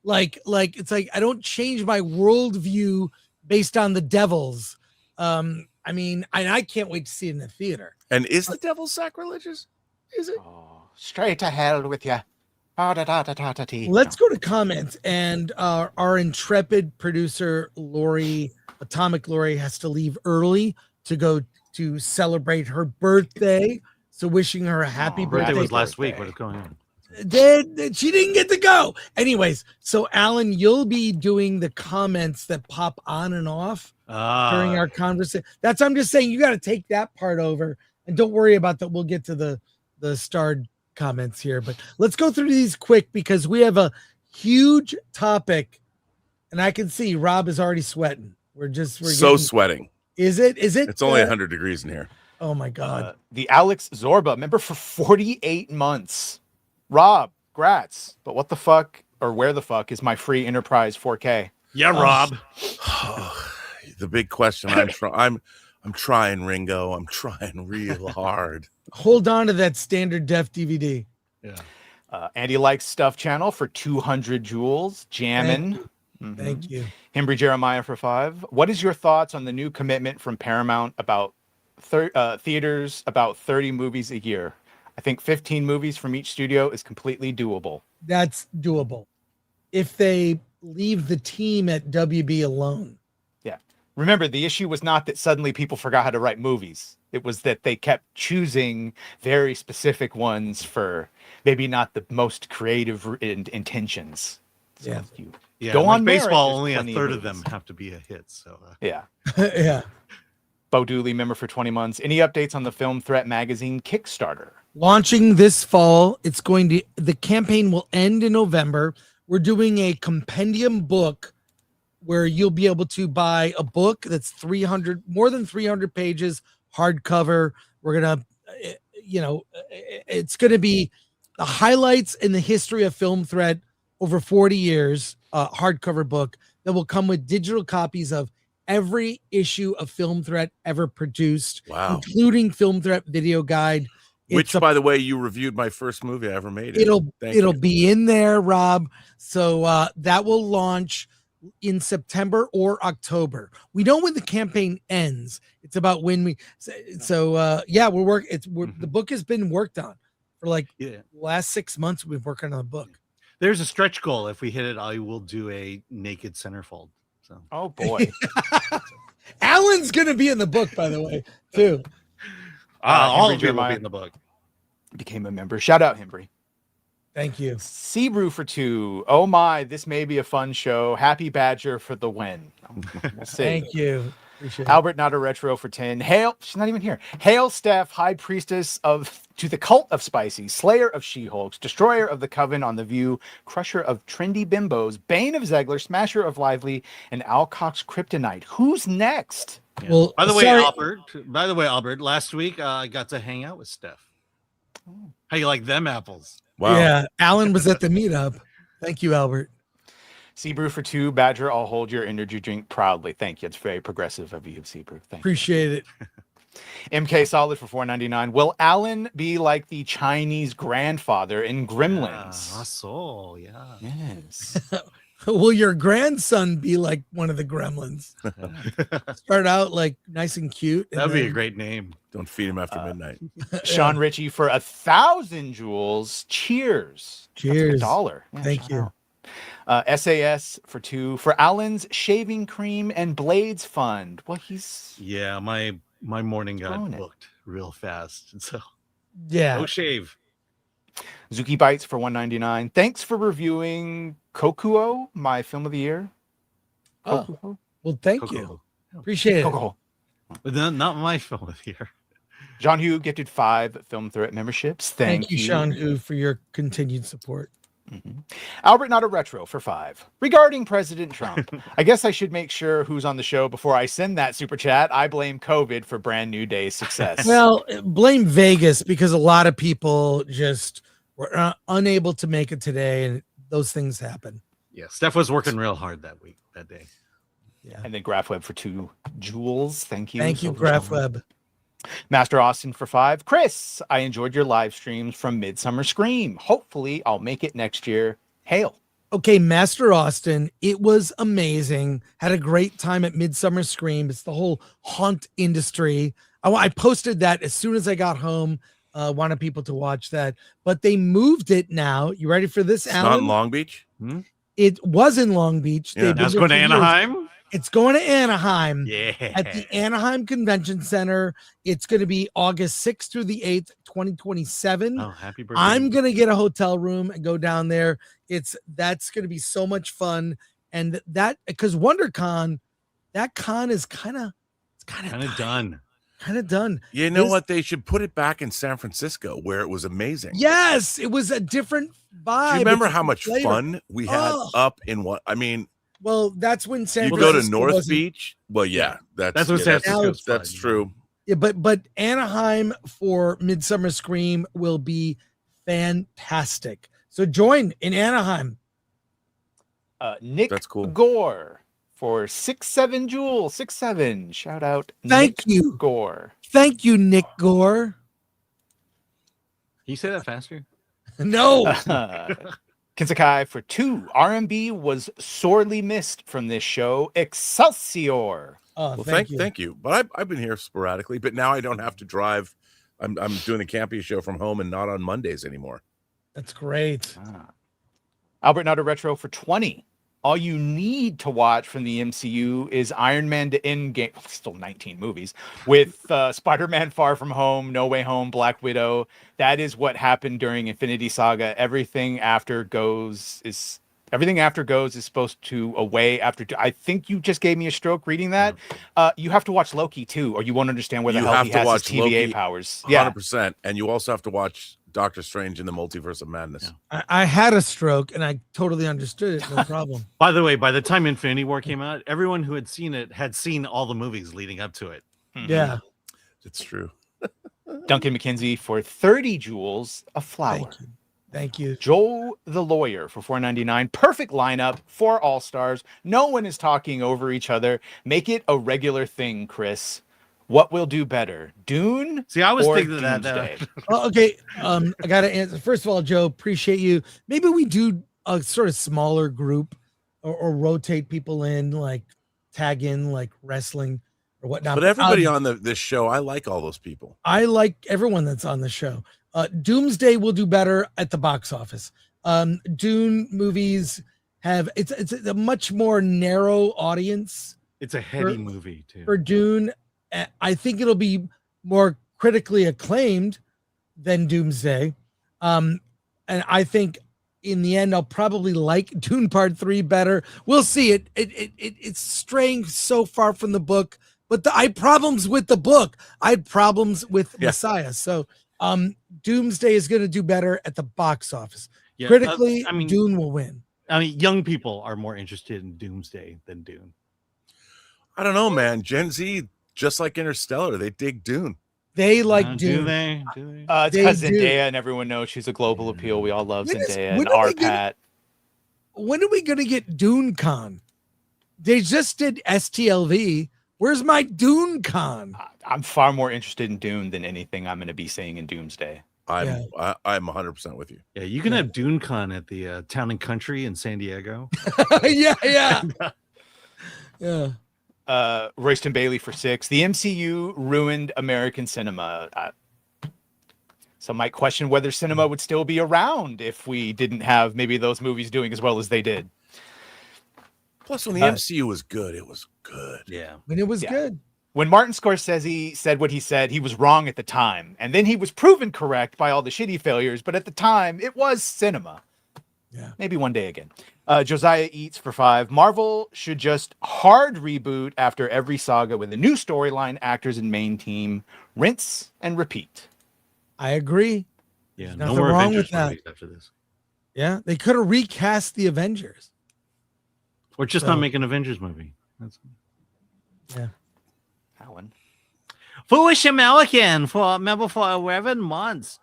Like it's like I don't change my worldview based on the Devils. I mean, I can't wait to see it in the theater. And is the Devil sacrilegious? Is it? Oh, straight to hell with you. Let's go to comments, and our intrepid producer Atomic Lori, has to leave early to go to celebrate her birthday. So wishing her a happy birthday. Birthday was last week. What is going on? She didn't get to go. Anyways, so Alan, you'll be doing the comments that pop on and off during our conversation. I'm just saying you got to take that part over, and don't worry about that. We'll get to the starred comments here, but let's go through these quick because we have a huge topic, and I can see Rob is already sweating. We're sweating. Is it? It's only 100 degrees in here. Oh my God. The Alex Zorba member for 48 months. Rob, grats. But what the fuck, or where the fuck is my free Enterprise 4K? Yeah, Rob. The big question. I'm trying, Ringo. I'm trying real hard. Hold on to that standard def DVD. Yeah. Andy Likes Stuff channel for 200 joules. Jammin'. Thank you. Himbry Jeremiah for 5. What is your thoughts on the new commitment from Paramount about theaters, about 30 movies a year? I think 15 movies from each studio is completely doable. That's doable if they leave the team at WB alone. Yeah. Remember, the issue was not that suddenly people forgot how to write movies. It was that they kept choosing very specific ones for maybe not the most creative intentions. So Go on baseball, only a third of them have to be a hit. So yeah. Yeah. Bo Dooley, member for 20 months. Any updates on the Film Threat Magazine Kickstarter? launching this fall. The campaign will end in November. We're doing a compendium book where you'll be able to buy a book that's more than 300 pages, hardcover. We're going to, it's going to be the highlights in the history of Film Threat over 40 years, hardcover book that will come with digital copies of every issue of Film Threat ever produced, including Film Threat Video Guide. Which, by the way, you reviewed my first movie I ever made. It'll be in there, Rob. So that will launch in September or October. We know when the campaign ends. It's about when we. We're working. The book has been worked on for last 6 months. We've been working on the book. There's a stretch goal. If we hit it, I will do a naked centerfold. So. Oh boy, Alan's gonna be in the book, by the way, too. All of you will be in the book. Became a member. Shout out, Hembry. Thank you. Sebrew for 2. Oh my, this may be a fun show. Happy Badger for the win. We'll see. Thank you. Appreciate Albert, not a retro for 10. Hail, she's not even here. Hail, Steph, High Priestess to the Cult of Spicy, Slayer of She-Hulks, Destroyer of the Coven on the View, Crusher of Trendy Bimbos, Bane of Zegler, Smasher of Lively, and Alcock's Kryptonite. Who's next? Yeah. Well, by the way, Albert, last week I got to hang out with Steph. How you like them apples? Wow. Yeah, Alan was at the meetup. Thank you, Albert. Sebrew for 2. Badger, I'll hold your energy drink proudly. Thank you. It's very progressive of you, Sebrew. Thank Appreciate it. MK Solid for $4.99. Will Alan be like the Chinese grandfather in Gremlins? Yes. Will your grandson be like one of the Gremlins? Start out like nice and cute. That'd be a great name. Don't feed him after midnight. Sean Ritchie for 1,000 jewels. Cheers. Cheers. That's like $1. Yeah, thank you. SAS for 2. For Alan's Shaving Cream and Blades Fund. Well, he's... Yeah, my morning got booked real fast. So, yeah. No shave. Zuki Bites for $1.99. Thanks for reviewing Kokuo, my film of the year. Oh, well, thank you. Appreciate it. But not my film of the year. John Hugh gifted 5 Film Threat memberships. Thank you, Sean Hugh, for your continued support. Mm-hmm. Albert, not a retro for 5. Regarding President Trump, I guess I should make sure who's on the show before I send that super chat. I blame COVID for Brand New Day's success. Well, blame Vegas because a lot of people just were unable to make it today, and those things happen. Yeah, Steph was working real hard that day. Yeah, and then GraphWeb for 2 jewels. Thank you. Thank you, GraphWeb. Master Austin for 5. Chris, I enjoyed your live streams from Midsummer Scream. Hopefully, I'll make it next year. Hail. Okay, Master Austin, it was amazing. Had a great time at Midsummer Scream. It's the whole haunt industry. I posted that as soon as I got home. Wanted people to watch that, but they moved it now. You ready for this, Alan? Not in Long Beach? It was in Long Beach. Yeah. Now it's going to Anaheim? It's going to Anaheim. Yeah. At the Anaheim Convention Center. It's going to be August 6th through the 8th, 2027. Oh, happy birthday. I'm going to get a hotel room and go down there. That's going to be so much fun. And that, because WonderCon, that con is kind of done. Kind of done. You know what? They should put it back in San Francisco where it was amazing. Yes, it was a different vibe. Do you remember how much fun we had up in what? I mean, well, that's when you go to North Beach. Well, yeah, that's what San Francisco's that's true. Yeah, but Anaheim for Midsummer Scream will be fantastic. So join in Anaheim. Nick That's cool. Gore for 6-7 jewels. 6-7. Shout out. Thank Nick you, Gore. Thank you, Nick Gore. Can you say that faster? No. Kinsakai for 2. R&B was sorely missed from this show. Excelsior. Oh, Well, thank you. thank you. But I've been here sporadically, but now I don't have to drive. I'm doing the Campy show from home and not on Mondays anymore. That's great. Albert, not a retro for 20. All you need to watch from the MCU is Iron Man to Endgame. Still 19 movies with Spider-Man Far From Home, No Way Home, Black Widow. That is what happened during Infinity Saga. Everything after is Everything after goes is supposed to away after. I think you just gave me a stroke reading that. You have to watch Loki too, or you won't understand where the hell he has his TVA powers. 100%. And you also have to watch Doctor Strange in the Multiverse of Madness. Yeah. I had a stroke and I totally understood it. No problem. By the way, by the time Infinity War came out, everyone who had seen it had seen all the movies leading up to it. Yeah. It's true. Duncan McKenzie for 30 jewels, a flower. Thank you. Joel the lawyer for $4.99. Perfect lineup, 4 all-stars. No one is talking over each other. Make it a regular thing, Chris. What will do better, Dune? See, I was or thinking that. Doomsday? Well, okay. I got to answer. First of all, Joe, appreciate you. Maybe we do a sort of smaller group or rotate people in, like tag in like wrestling or whatnot. But everybody on this show, I like all those people. I like everyone that's on the show. Doomsday will do better at the box office. Dune movies have it's a much more narrow audience. It's a heady movie too. For Dune, I think it'll be more critically acclaimed than Doomsday. And I think in the end, I'll probably like Dune Part 3 better. We'll see. It's straying so far from the book, but I had problems with the book. I had problems with Messiah. So Doomsday is going to do better at the box office. Yeah, critically, Dune will win. I mean, young people are more interested in Doomsday than Dune. I don't know, man. Gen Z, just like Interstellar, they dig Dune. They like Dune. Do they? It's because Zendaya, and everyone knows she's a global appeal. We all love Zendaya and R-Pat. When are we going to get Dune Con? They just did STLV. Where's my Dune Con? I'm far more interested in Dune than anything I'm going to be seeing in Doomsday. I'm 100% with you. Yeah, you can have Dune Con at the Town and Country in San Diego. yeah. Royston Bailey for 6. The MCU ruined American cinema. Some might question whether cinema would still be around if we didn't have maybe those movies doing as well as they did. Plus, when the MCU was good, it was good. Yeah. When it was good. When Martin Scorsese said what he said, he was wrong at the time. And then he was proven correct by all the shitty failures. But at the time, it was cinema. Yeah. Maybe one day again. Josiah Eats for 5. Marvel should just hard reboot after every saga with a new storyline, actors, and main team. Rinse and repeat. I agree. Yeah, There's no nothing more wrong Avengers with that. movies after this. Yeah, they could have recast the Avengers. Or just not make an Avengers movie. Yeah. Alan. Foolish American for a member for 11 months.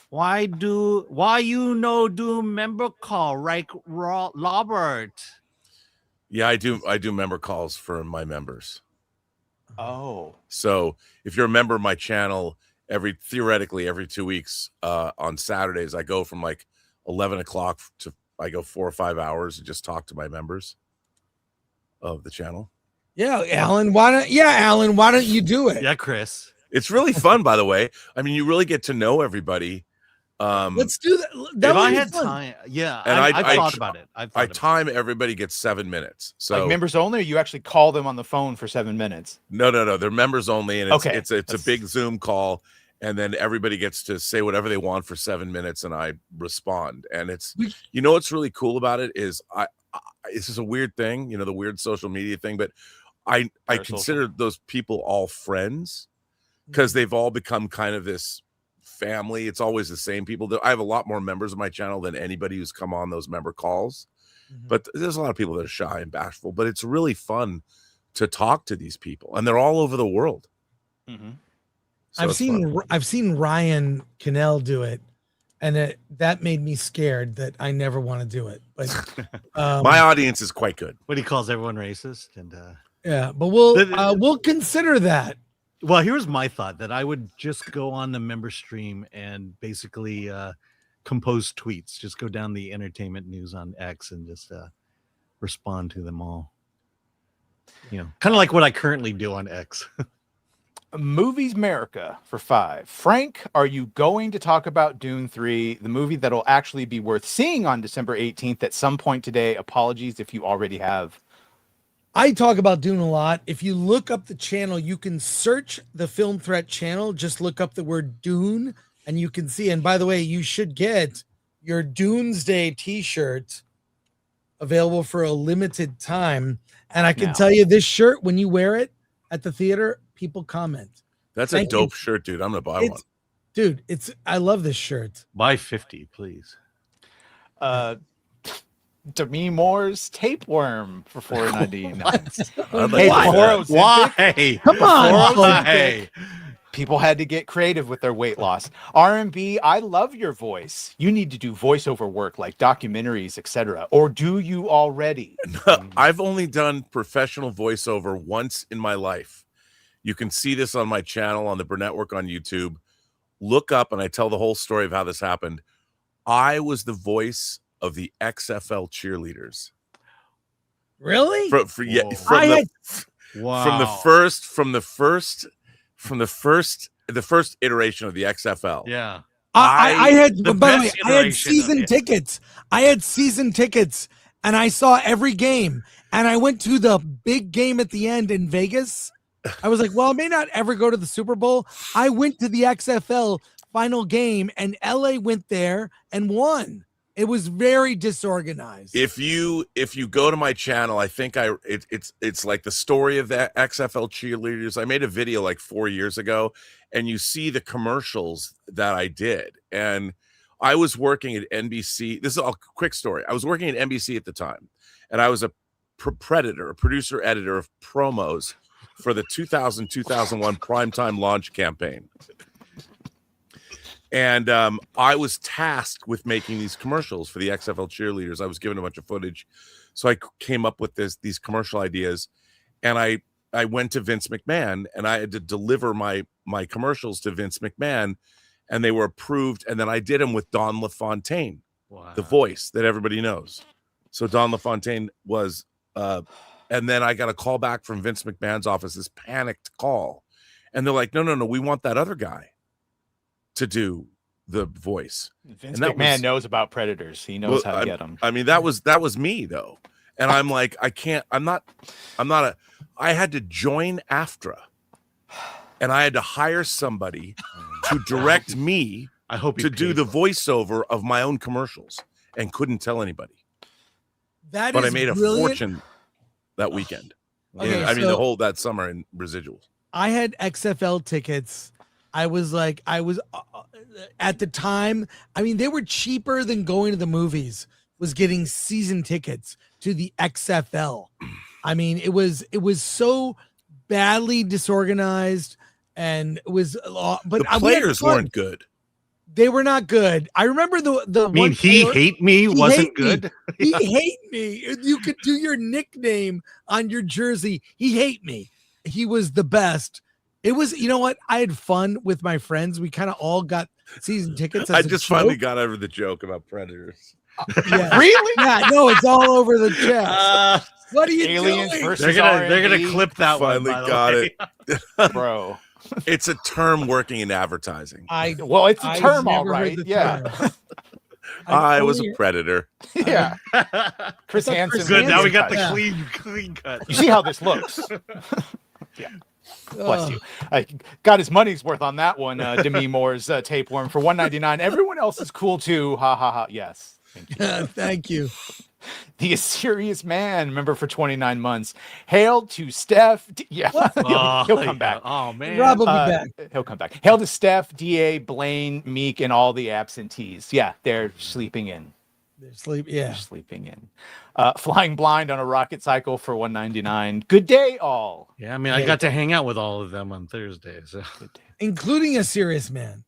Why you no do member call like Robert? Yeah, I do member calls for my members. Oh. So if you're a member of my channel, theoretically every 2 weeks on Saturdays, I go from like 11 o'clock to I go 4 or 5 hours and just talk to my members of the channel. Yeah, Alan, why don't you do it? Yeah, Chris. It's really fun, by the way. I mean, you really get to know everybody. Let's do that. If I had time, yeah, and I thought about it. I time everybody gets 7 minutes. So like members only, or you actually call them on the phone for 7 minutes? No. They're members only, and it's a big Zoom call, and then everybody gets to say whatever they want for 7 minutes, and I respond. And it's what's really cool about it is this is a weird thing, the weird social media thing, but I consider those people all friends because they've all become kind of this family. It's always the same people. I have a lot more members of my channel than anybody who's come on those member calls, but there's a lot of people that are shy and bashful, but it's really fun to talk to these people, and they're all over the world. So I've seen Ryan Cannell do it, and that made me scared that I never want to do it. But my audience is quite good. But he calls everyone racist, and yeah, but we'll consider that. Well, here's my thought that I would just go on the member stream and basically compose tweets. Just go down the entertainment news on X and just respond to them all. Kind of like what I currently do on X. Movies America for 5. Frank, are you going to talk about Dune 3, the movie that'll actually be worth seeing on December 18th at some point today? Apologies if you already have. I talk about Dune a lot. If you look up the channel, you can search the Film Threat channel. Just look up the word Dune, and you can see. And by the way, you should get your Doomsday t-shirt available for a limited time. And I can Now. tell you, this shirt, when you wear it at the theater, people comment. That's Thank a dope you. shirt, dude. I'm gonna buy one. Dude, I love this shirt. Buy 50, please. Demi Moore's tapeworm for $4.99. Hey, Why? Come on, Why? People had to get creative with their weight loss. R&B, I love your voice. You need to do voiceover work like documentaries, etc. Or do you already? I've only done professional voiceover once in my life. You can see this on my channel on the Burnett Work on YouTube. Look up, and I tell the whole story of how this happened. I was the voice of the XFL Cheerleaders. Really? From the first iteration of the XFL. Yeah. I had, the by the way, best I had iteration of season it. tickets. I had season tickets, and I saw every game. And I went to the big game at the end in Vegas. I was like, well, I may not ever go to the Super Bowl. I went to the XFL final game, and LA went there and won. It was very disorganized. If you go to my channel, I think it's like the story of the XFL Cheerleaders. I made a video like 4 years ago, and you see the commercials that I did. And I was working at NBC. This is a quick story. I was working at NBC at the time, and I was a producer editor of promos for the 2000-2001 primetime launch campaign. And I was tasked with making these commercials for the XFL Cheerleaders. I was given a bunch of footage. So I came up with these commercial ideas. And I went to Vince McMahon, and I had to deliver my commercials to Vince McMahon, and they were approved. And then I did them with Don LaFontaine, the voice that everybody knows. So Don LaFontaine was, and then I got a call back from Vince McMahon's office, this panicked call. And they're like, no, we want that other guy to do the voice. Vince McMahon knows about predators. He knows how to get them. I mean, that was me though. And I'm like, I had to join AFTRA, and I had to hire somebody to direct me to do the voiceover of my own commercials, and couldn't tell anybody. But I made a fortune that weekend. Okay, that summer in residuals. I had XFL tickets. I was at the time, I mean, they were cheaper than going to the movies, was getting season tickets to the XFL. I mean, it was so badly disorganized, and it was, but the players weren't good. They were not good. I remember the I mean, He Hate Me wasn't good. He Hate Me. You could do your nickname on your jersey. He Hate Me. He was the best. It was, you know what? I had fun with my friends. We kind of all got season tickets. I just finally got over the joke about predators. Yeah. Really? Yeah, no, it's all over the chest. What are you Aliens doing? versus They're gonna clip that Finally one. got it. bro. It's a term working in advertising. Well, it's a I've term, all never heard right. the Yeah. term. I was a predator. Yeah. Chris thought Hansen. Chris Good. Now we got Hansen- the yeah. clean cut. You see how this looks? Yeah. Bless you. I got his money's worth on that one. Demi Moore's tapeworm for $1.99. Everyone else is cool too. Ha ha ha. Yes. Thank you. Thank you. The Serious Man, member for 29 months. Hail to Steph. He'll come back. Oh man. Rob will be back. He'll come back. Hail to Steph, DA, Blaine, Meek, and all the absentees. Yeah, they're sleeping in. They're sleeping. They're Yeah. sleeping in. Flying blind on a rocket cycle for $1.99. Good day, all. Yeah, I mean, I got to hang out with all of them on Thursday. So Including a serious man.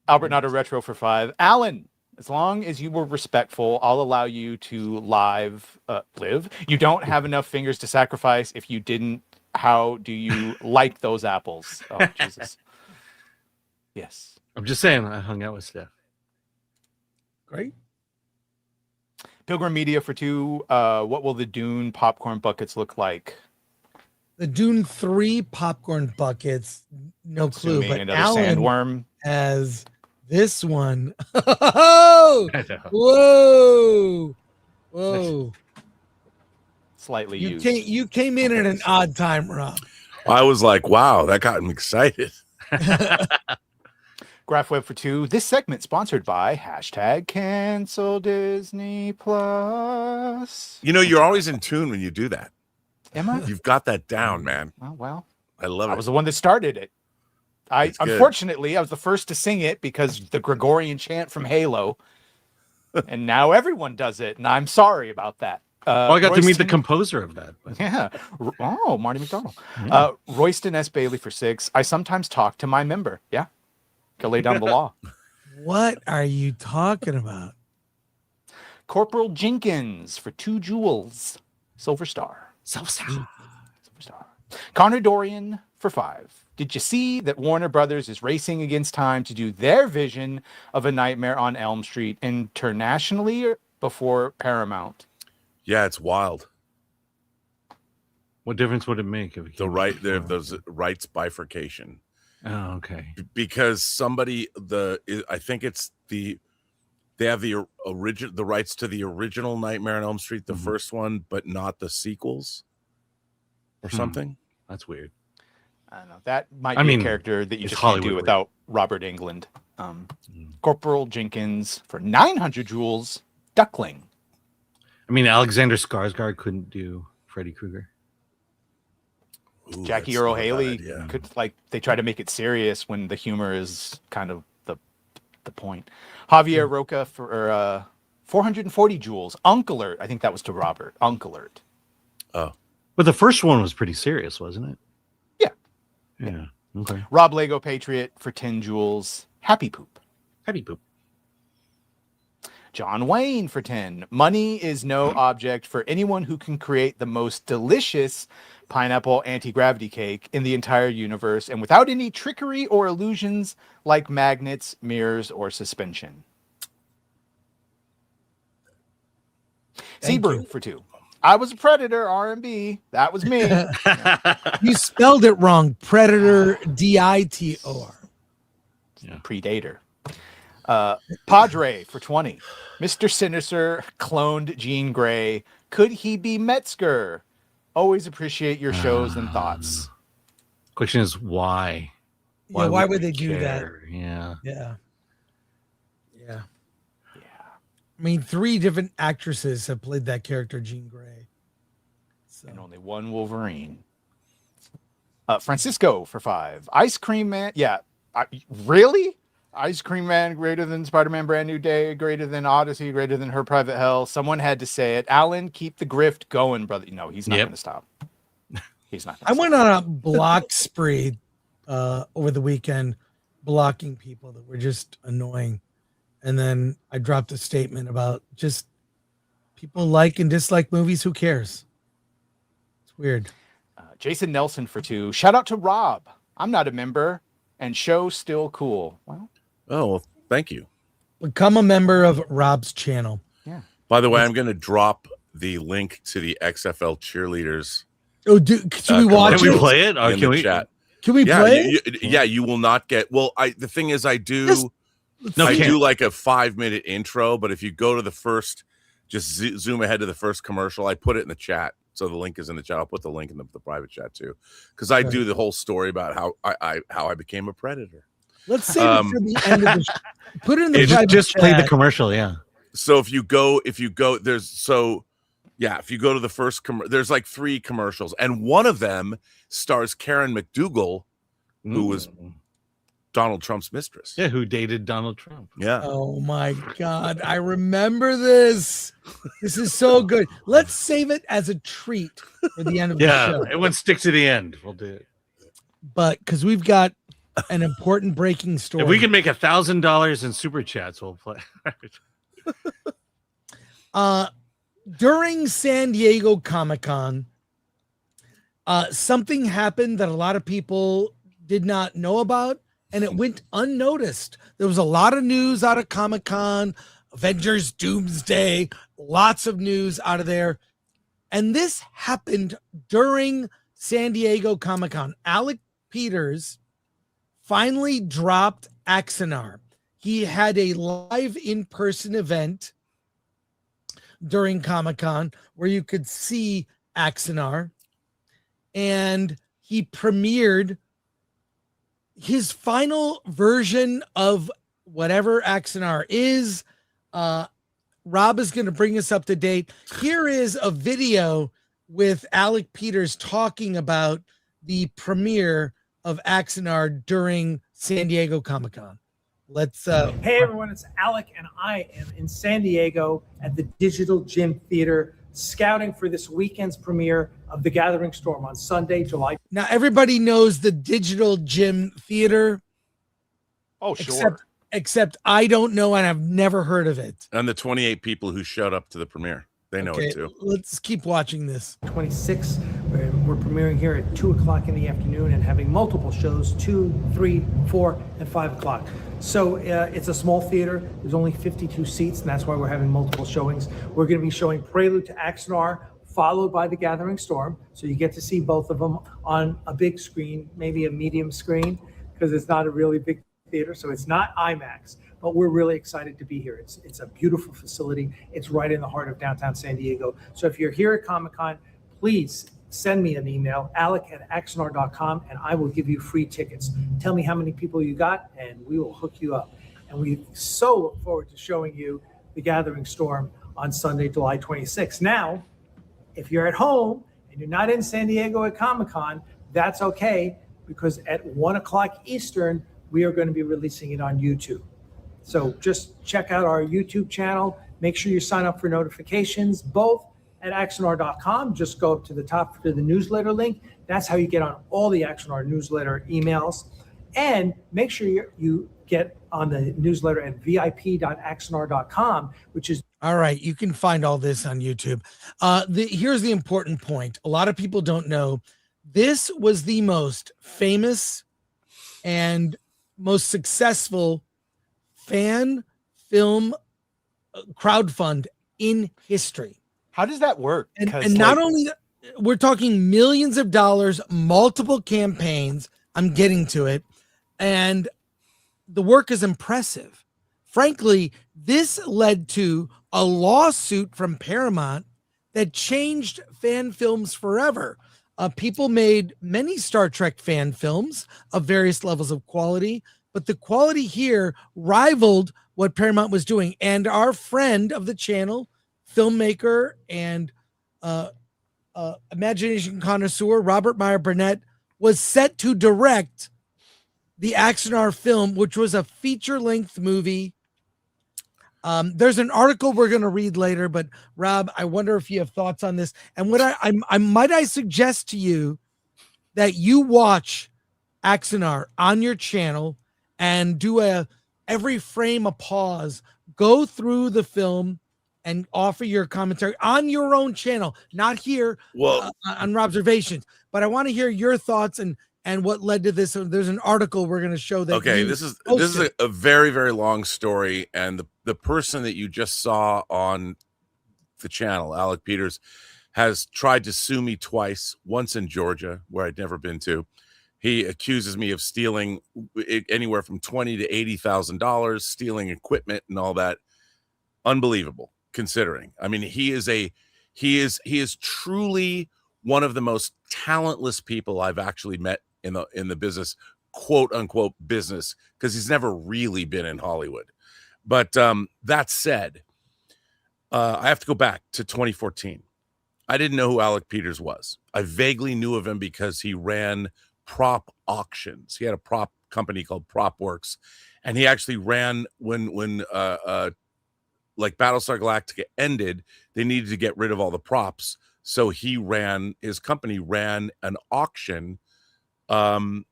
Albert Not a Retro for $5. Alan, as long as you were respectful, I'll allow you to live. You don't have enough fingers to sacrifice. If you didn't, how do you like those apples? Oh, Jesus. Yes. I'm just saying, I hung out with Steph. Great. Pilgrim Media for $2. What will the Dune popcorn buckets look like? The Dune 3 popcorn buckets. No clue. Assuming But another Alan sandworm. has this one. Whoa! Whoa! Whoa! Slightly You used. came in at an odd time, Rob. I was like, wow, that got me excited. GraphWeb for 2. This segment sponsored by #Cancel Disney Plus. You know, you're always in tune when you do that. Am I? You've got that down, man. Oh, well, I love I it. was the one that started it. It's good. Unfortunately, I was the first to sing it because the Gregorian chant from Halo. And now everyone does it, and I'm sorry about that. I got to meet the Royston- composer of that. But... Yeah. Oh, Marty McDonald. Yeah. Royston S. Bailey for 6. I sometimes talk to my member. Yeah. Go lay down the law. What are you talking about? Corporal Jenkins for 2 jewels. Silver Star. So Silver Star. Connor Dorian for 5. Did you see that Warner Brothers is racing against time to do their vision of A Nightmare on Elm Street internationally before Paramount? Yeah, it's wild. What difference would it make if it The came right out there, before? those rights bifurcation. Oh, okay. Because somebody, I think it's they have the rights to the original Nightmare on Elm Street, the first one, but not the sequels or something. That's weird. I don't know. That might be a character that you it's just can't do Hollywood without Robert Englund. Corporal Jenkins for 900 jewels. Duckling. I mean, Alexander Skarsgård couldn't do Freddy Krueger. Ooh, Jackie that's Earl not a bad Haley idea. could, like, they try to make it serious when the humor is kind of the point. Javier Roca for 440 jewels. Uncle Alert. I think that was to Robert. Uncle Alert. Oh, But the first one was pretty serious, wasn't it? Yeah. Yeah. Okay. Rob Lego Patriot for 10 jewels. Happy Poop. Happy poop. John Wayne for 10. Money is no object for anyone who can create the most delicious pineapple anti-gravity cake in the entire universe and without any trickery or illusions like magnets, mirrors, or suspension. Thank Seabrew you. for 2. I was a predator, R&B. That was me. You spelled it wrong. Predator, Ditor. Yeah. Predator. Padre for 20. Mr. Sinister cloned Jean Grey. Could he be Metzger? Always appreciate your shows and thoughts. Question is why? Yeah, why would we they do that? care? Yeah. Yeah. Yeah. I mean, 3 different actresses have played that character, Jean Grey. So. And only one Wolverine. Francisco for 5. Ice Cream Man. Yeah. Really? Ice Cream Man greater than Spider-Man Brand New Day, greater than Odyssey, greater than Her Private Hell. Someone had to say it. Alan, keep the grift going, brother. No, he's not going to stop. He's not. I went on a block spree over the weekend, blocking people that were just annoying. And then I dropped a statement about just people like and dislike movies. Who cares? It's weird. Jason Nelson for 2. Shout out to Rob. I'm not a member, and show still cool. Well, oh, well, thank you. Become a member of Rob's channel. yeah. By the way, I'm going to drop the link to the XFL Cheerleaders Oh, should we watch Can we it? play it? Or in can the we? chat. Can we Yeah, play it? you will not get. Well, the thing is, I do. Just- No, I can't. do like a 5-minute intro, but if you go to the first, just zoom ahead to the first commercial. I put it in the chat, so the link is in the chat. I'll put the link in the private chat too, because I do the whole story about how I became a predator. Let's save it for the end of the show. Put it in the private Just play the chat. commercial. Yeah. So if you go, if you go to the first there's like 3 commercials, and one of them stars Karen McDougal, who was Donald Trump's mistress. Yeah, who dated Donald Trump? Yeah. Oh my God. I remember this. This is so good. Let's save it as a treat for the end of the Yeah, show. everyone stick to the end. We'll do it. But because we've got an important breaking story. If we can make $1,000 in super chats, we'll play. During San Diego Comic-Con, something happened that a lot of people did not know about, and it went unnoticed. There was a lot of news out of Comic-Con, Avengers, Doomsday, lots of news out of there. And this happened during San Diego Comic-Con. Alec Peters finally dropped Axanar. He had a live in-person event during Comic-Con where you could see Axanar, and he his final version of whatever Axanar is. Rob is going to bring us up to date. Here is a video with Alec Peters talking about the premiere of Axanar during San Diego Comic-Con. Let's Hey everyone, it's Alec and I am in San Diego at the Digital Gym Theater scouting for this weekend's premiere of The Gathering Storm on Sunday, July. Now everybody knows the Digital Gym Theater. Oh, sure. Except I don't know and I've never heard of it. And the 28 people who showed up to the premiere, they know it too. Let's keep watching this. 26. We're premiering here at 2 o'clock in the afternoon and having multiple shows, 2, 3, 4, and 5 o'clock. So it's a small theater. There's only 52 seats, and that's why we're having multiple showings. We're going to be showing Prelude to Axanar, followed by The Gathering Storm. So you get to see both of them on a big screen, maybe a medium screen, because it's not a really big theater. So it's not IMAX, but we're really excited to be here. It's a beautiful facility. It's right in the heart of downtown San Diego. So if you're here at Comic-Con, please send me an email, alec@axanar.com, and I will give you free tickets. Tell me how many people you got, and we will hook you up. And we so look forward to showing you The Gathering Storm on Sunday, July 26th. Now, if you're at home and you're not in San Diego at Comic-Con, that's okay, because at 1 o'clock Eastern, we are going to be releasing it on YouTube. So just check out our YouTube channel. Make sure you sign up for notifications, both at Axanar.com. Just go up to the top to the newsletter link. That's how you get on all the Axanar newsletter emails. And make sure you get on the newsletter at vip.axanar.com, which is... All right, you can find all this on YouTube. Here's the important point. A lot of people don't know. This was the most famous and most successful fan film crowdfund in history. How does that work? And not only that, we're talking millions of dollars, multiple campaigns. I'm getting to it. And the work is impressive. Frankly, this led to a lawsuit from Paramount that changed fan films forever. People made many Star Trek fan films of various levels of quality, but the quality here rivaled what Paramount was doing. And our friend of the channel, filmmaker and imagination connoisseur Robert Meyer Burnett, was set to direct the Axanar film, which was a feature-length movie. There's an article we're going to read later, but Rob, I wonder if you have thoughts on this. And what I suggest to you that you watch Axanar on your channel and do every frame a pause, go through the film and offer your commentary on your own channel, not here on Robservations. But I want to hear your thoughts and what led to this. So there's an article we're going to show that. Okay, this is a very, very long story, and the person that you just saw on the channel, Alec Peters, has tried to sue me twice. Once in Georgia, where I'd never been to. He accuses me of stealing anywhere from $20,000 to $80,000, stealing equipment and all that. Unbelievable, considering. I mean, he is truly one of the most talentless people I've actually met in the business, quote unquote business, because he's never really been in Hollywood. But that said, I have to go back to 2014. I didn't know who Alec Peters was. I vaguely knew of him because he ran prop auctions. He had a prop company called PropWorks, and he actually ran when like Battlestar Galactica ended, they needed to get rid of all the props. So his company ran an auction and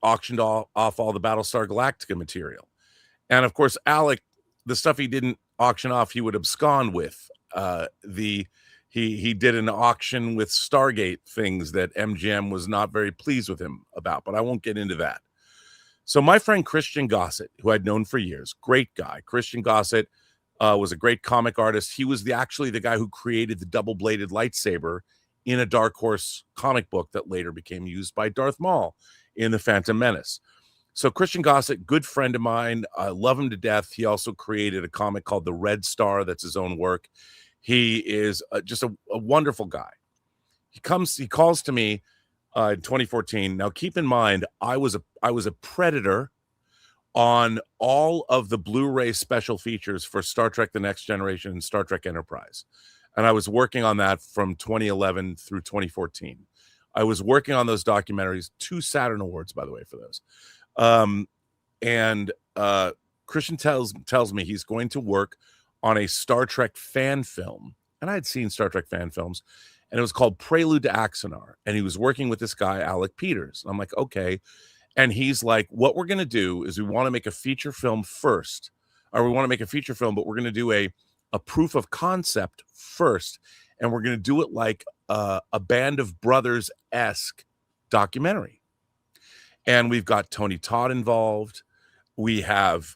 auctioned off all the Battlestar Galactica material. And of course, Alec, the stuff he didn't auction off, he would abscond with. He did an auction with Stargate things that MGM was not very pleased with him about, but I won't get into that. So my friend Christian Gossett, who I'd known for years, great guy. Christian Gossett was a great comic artist. He was actually the guy who created the double-bladed lightsaber in a Dark Horse comic book that later became used by Darth Maul in The Phantom Menace. So Christian Gossett, good friend of mine. I love him to death. He also created a comic called The Red Star. That's his own work. He is just a wonderful guy. He calls to me in 2014. Now, keep in mind, I was a predator on all of the Blu-ray special features for Star Trek: The Next Generation and Star Trek Enterprise, and I was working on that from 2011 through 2014. I was working on those documentaries, 2 Saturn Awards, by the way, for those. And Christian tells me he's going to work on a Star Trek fan film, and I had seen Star Trek fan films, and it was called Prelude to Axanar, and he was working with this guy Alec Peters. I'm like, okay. And he's like, what we're going to do is we want to make a feature film first, or we want to make a feature film, but we're going to do a proof of concept first, and we're going to do it like a Band of Brothers-esque documentary. And we've got Tony Todd involved. We have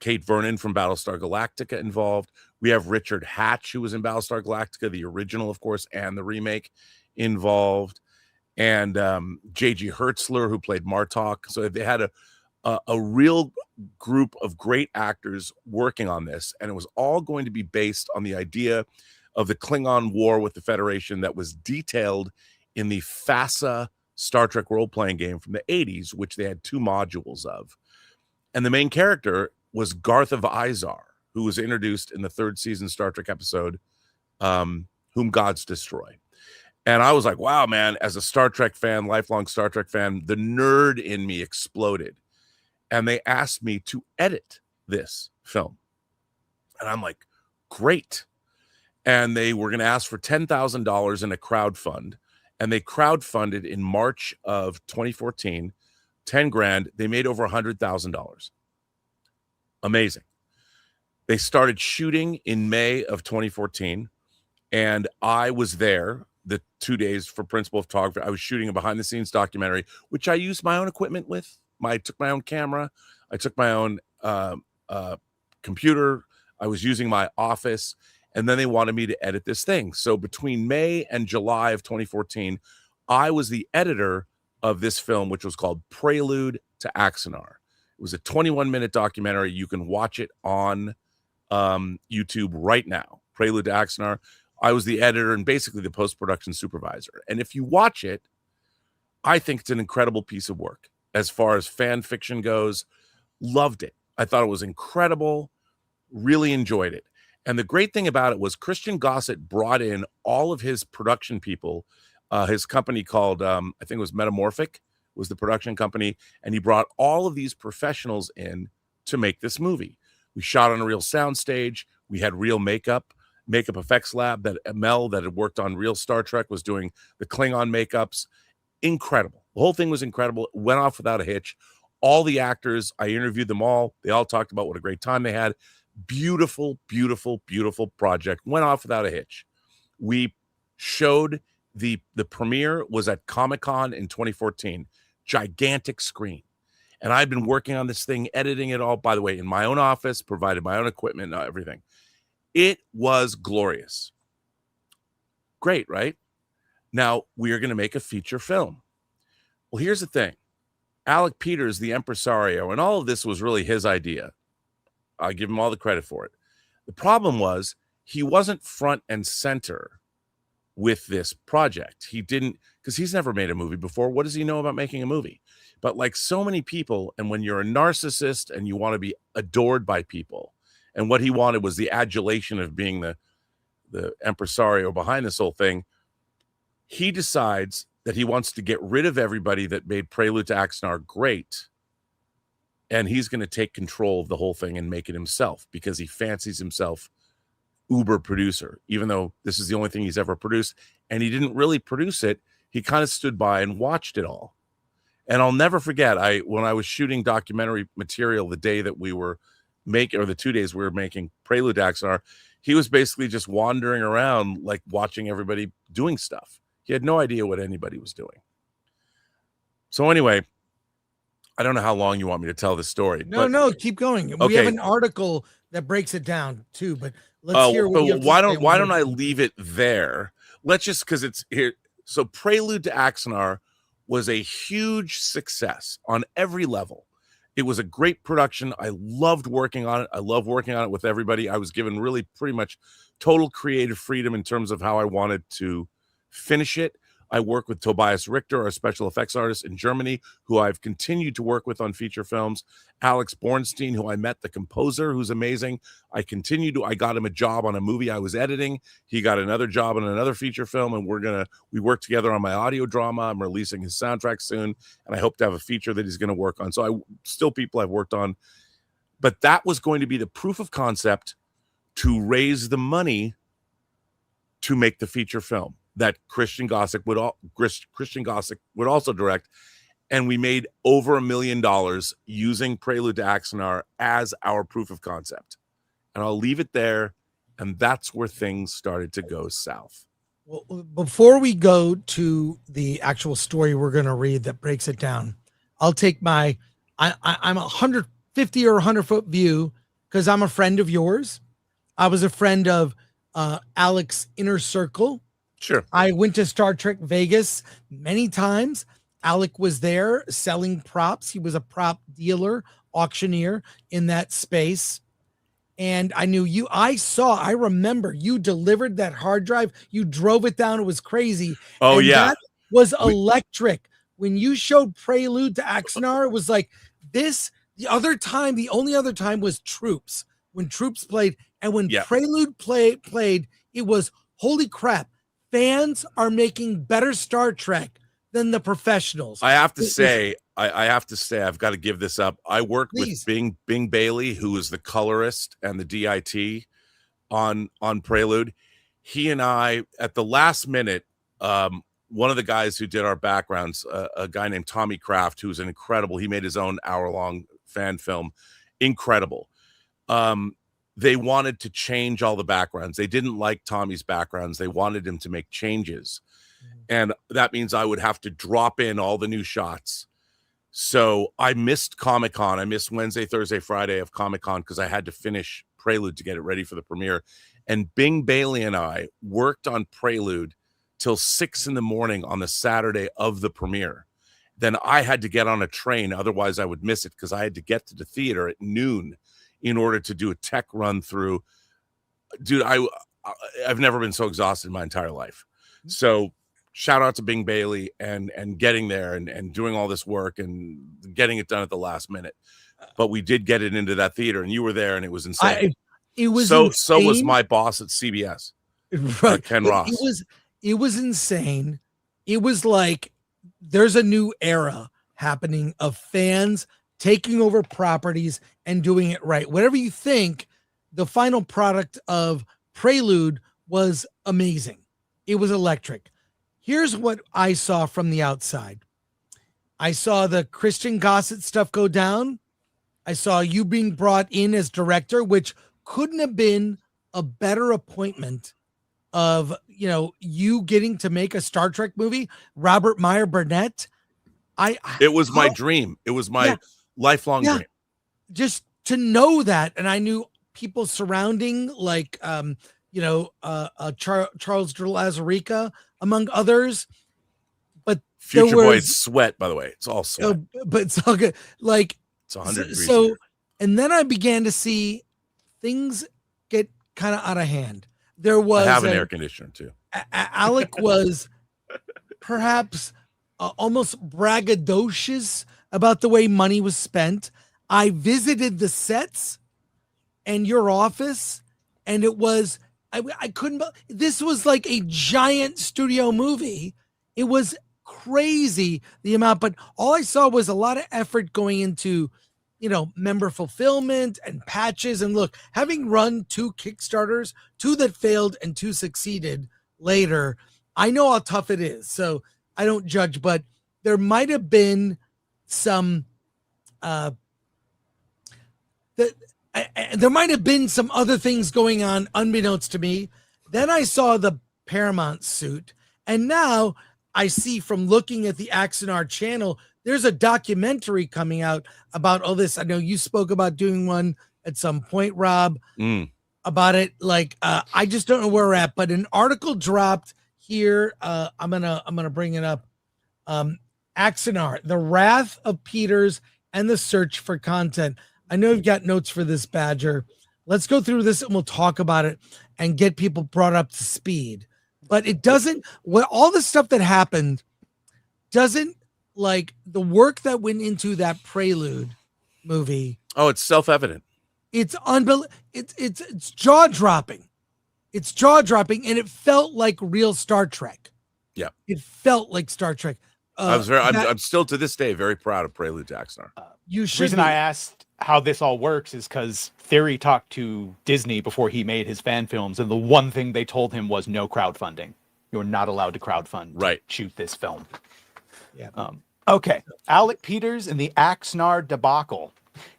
Kate Vernon from Battlestar Galactica involved. We have Richard Hatch, who was in Battlestar Galactica, the original, of course, and the remake, involved. And J.G. Hertzler, who played Martok. So they had a real group of great actors working on this. And it was all going to be based on the idea of the Klingon War with the Federation that was detailed in the FASA Star Trek role-playing game from the 80s, which they had 2 modules of. And the main character was Garth of Izar, who was introduced in the 3rd season Star Trek episode, Whom Gods Destroy. And I was like, wow, man, as a Star Trek fan, lifelong Star Trek fan, the nerd in me exploded. And they asked me to edit this film. And I'm like, great. And they were going to ask for $10,000 in a crowdfund. And they crowdfunded in March of 2014, 10 grand. They made over $100,000. Amazing. They started shooting in May of 2014. And I was there the 2 days for principal photography. I was shooting a behind the scenes documentary, which I used my own equipment with. I took my own camera. I took my own computer. I was using my office. And then they wanted me to edit this thing. So between May and July of 2014, I was the editor of this film, which was called Prelude to Axanar. It was a 21-minute documentary. You can watch it on YouTube right now. Prelude to Axanar. I was the editor and basically the post-production supervisor. And if you watch it, I think it's an incredible piece of work. As far as fan fiction goes, loved it. I thought it was incredible, really enjoyed it. And the great thing about it was Christian Gossett brought in all of his production people. His company called, I think it was Metamorphic, was the production company. And he brought all of these professionals in to make this movie. We shot on a real soundstage. We had real makeup effects lab that Mel, that had worked on real Star Trek, was doing the Klingon makeups. Incredible. The whole thing was incredible. It went off without a hitch. All the actors, I interviewed them all. They all talked about what a great time they had. Beautiful, beautiful, beautiful project. Went off without a hitch. We showed the premiere was at Comic-Con in 2014. Gigantic screen. And I'd been working on this thing, editing it all, by the way, in my own office, provided my own equipment and everything. It was glorious. Great, right? Now, we are going to make a feature film. Well, here's the thing. Alec Peters, the impresario, and all of this was really his idea. I give him all the credit for it. The problem was he wasn't front and center with this project. He didn't, because he's never made a movie before. What does he know about making a movie? But like so many people, and when you're a narcissist and you want to be adored by people, and what he wanted was the adulation of being the impresario behind this whole thing, he decides that he wants to get rid of everybody that made Prelude to Axanar great, and he's going to take control of the whole thing and make it himself because he fancies himself uber producer, even though this is the only thing he's ever produced. And he didn't really produce it. He kind of stood by and watched it all. And I'll never forget, when I was shooting documentary material the day that we were making, or the 2 days we were making Prelude to Axanar, he was basically just wandering around, like watching everybody doing stuff. He had no idea what anybody was doing. So anyway, I don't know how long you want me to tell this story. No, keep going. Okay. We have an article that breaks it down too, but let's hear what you have to why say. don't I leave it there? Let's just, because it's here. So Prelude to Axanar was a huge success on every level. It was a great production. I loved working on it. I love working on it with everybody. I was given really pretty much total creative freedom in terms of how I wanted to finish it. I work with Tobias Richter, our special effects artist in Germany, who I've continued to work with on feature films. Alex Bornstein, who I met, the composer, who's amazing. I got him a job on a movie I was editing. He got another job on another feature film, and we work together on my audio drama. I'm releasing his soundtrack soon, and I hope to have a feature that he's going to work on. So still people I've worked on. But that was going to be the proof of concept to raise the money to make the feature film that Christian Gossick would also direct. And we made over $1 million using Prelude to Axanar as our proof of concept. And I'll leave it there. And that's where things started to go south. Well, before we go to the actual story we're going to read that breaks it down, I'll take I'm 150 or 100 foot view because I'm a friend of yours. I was a friend of Alec's inner circle. Sure. I went to Star Trek Vegas many times. Alec was there selling props. He was a prop dealer, auctioneer in that space. And I knew you. I remember you delivered that hard drive. You drove it down. It was crazy. Oh, and yeah. That was electric. When you showed Prelude to Axanar, it was like this. The only other time was Troops. When Troops played. And when Prelude played, it was, holy crap. Fans are making better Star Trek than the professionals. I have to say, I've got to give this up. I worked with Bing Bailey, who is the colorist and the DIT on Prelude. He and I, at the last minute, one of the guys who did our backgrounds, a guy named Tommy Kraft, who's an incredible, he made his own hour-long fan film. Incredible. They wanted to change all the backgrounds. They didn't like Tommy's backgrounds. They wanted him to make changes. And that means I would have to drop in all the new shots. So I missed Comic-Con. I missed Wednesday, Thursday, Friday of Comic-Con because I had to finish Prelude to get it ready for the premiere. And Bing Bailey and I worked on Prelude till 6 a.m. on the Saturday of the premiere. Then I had to get on a train. Otherwise, I would miss it because I had to get to the theater at noon in order to do a tech run through. Dude, I've never been so exhausted in my entire life. So shout out to Bing Bailey and getting there and doing all this work and getting it done at the last minute. But we did get it into that theater, and you were there, and it was insane. It was so insane. So was my boss at CBS, right. Ken Ross. It was insane. It was like there's a new era happening of fans taking over properties and doing it right. Whatever you think, the final product of Prelude was amazing. It was electric. Here's what I saw from the outside. I saw the Christian Gossett stuff go down. I saw you being brought in as director, which couldn't have been a better appointment of, you getting to make a Star Trek movie. Robert Meyer Burnett. It was my dream. It was my lifelong dream. Just to know that. And I knew people surrounding like, Charles de Lazarica, among others. But Future Boy's sweat, by the way. It's all sweat. But it's all good. Like, it's 100 degrees. So, and then I began to see things get kind of out of hand. There was I have an air conditioner too. Alec was perhaps almost braggadocious about the way money was spent. I visited the sets and your office, and it was, I couldn't, this was like a giant studio movie. It was crazy the amount, but all I saw was a lot of effort going into, member fulfillment and patches. And look, having run 2 Kickstarters, 2 that failed and 2 succeeded later, I know how tough it is. So I don't judge, but there might have been some, there might have been some other things going on unbeknownst to me. Then I saw the Paramount suit, and now I see from looking at the Axanar channel, there's a documentary coming out about all this. I know you spoke about doing one at some point, Rob, about it. Like, I just don't know where we're at, but an article dropped here. I'm gonna bring it up. Axanar, the Wrath of Peters and the Search for Content. I know you've got notes for this, Badger. Let's go through this and we'll talk about it and get people brought up to speed. but it doesn't. What all the stuff that happened doesn't, like the work that went into that Prelude movie. Oh, it's self-evident. It's unbelievable. It's jaw dropping. It's jaw dropping, and it felt like real Star Trek. Yeah, it felt like Star Trek. I'm still to this day very proud of Prelude to Axanar. You should. The reason I asked how this all works is because Theory talked to Disney before he made his fan films, and the one thing they told him was no crowdfunding. You're not allowed to crowdfund to shoot this film. Yeah. Okay. Alec Peters and the Axanar debacle.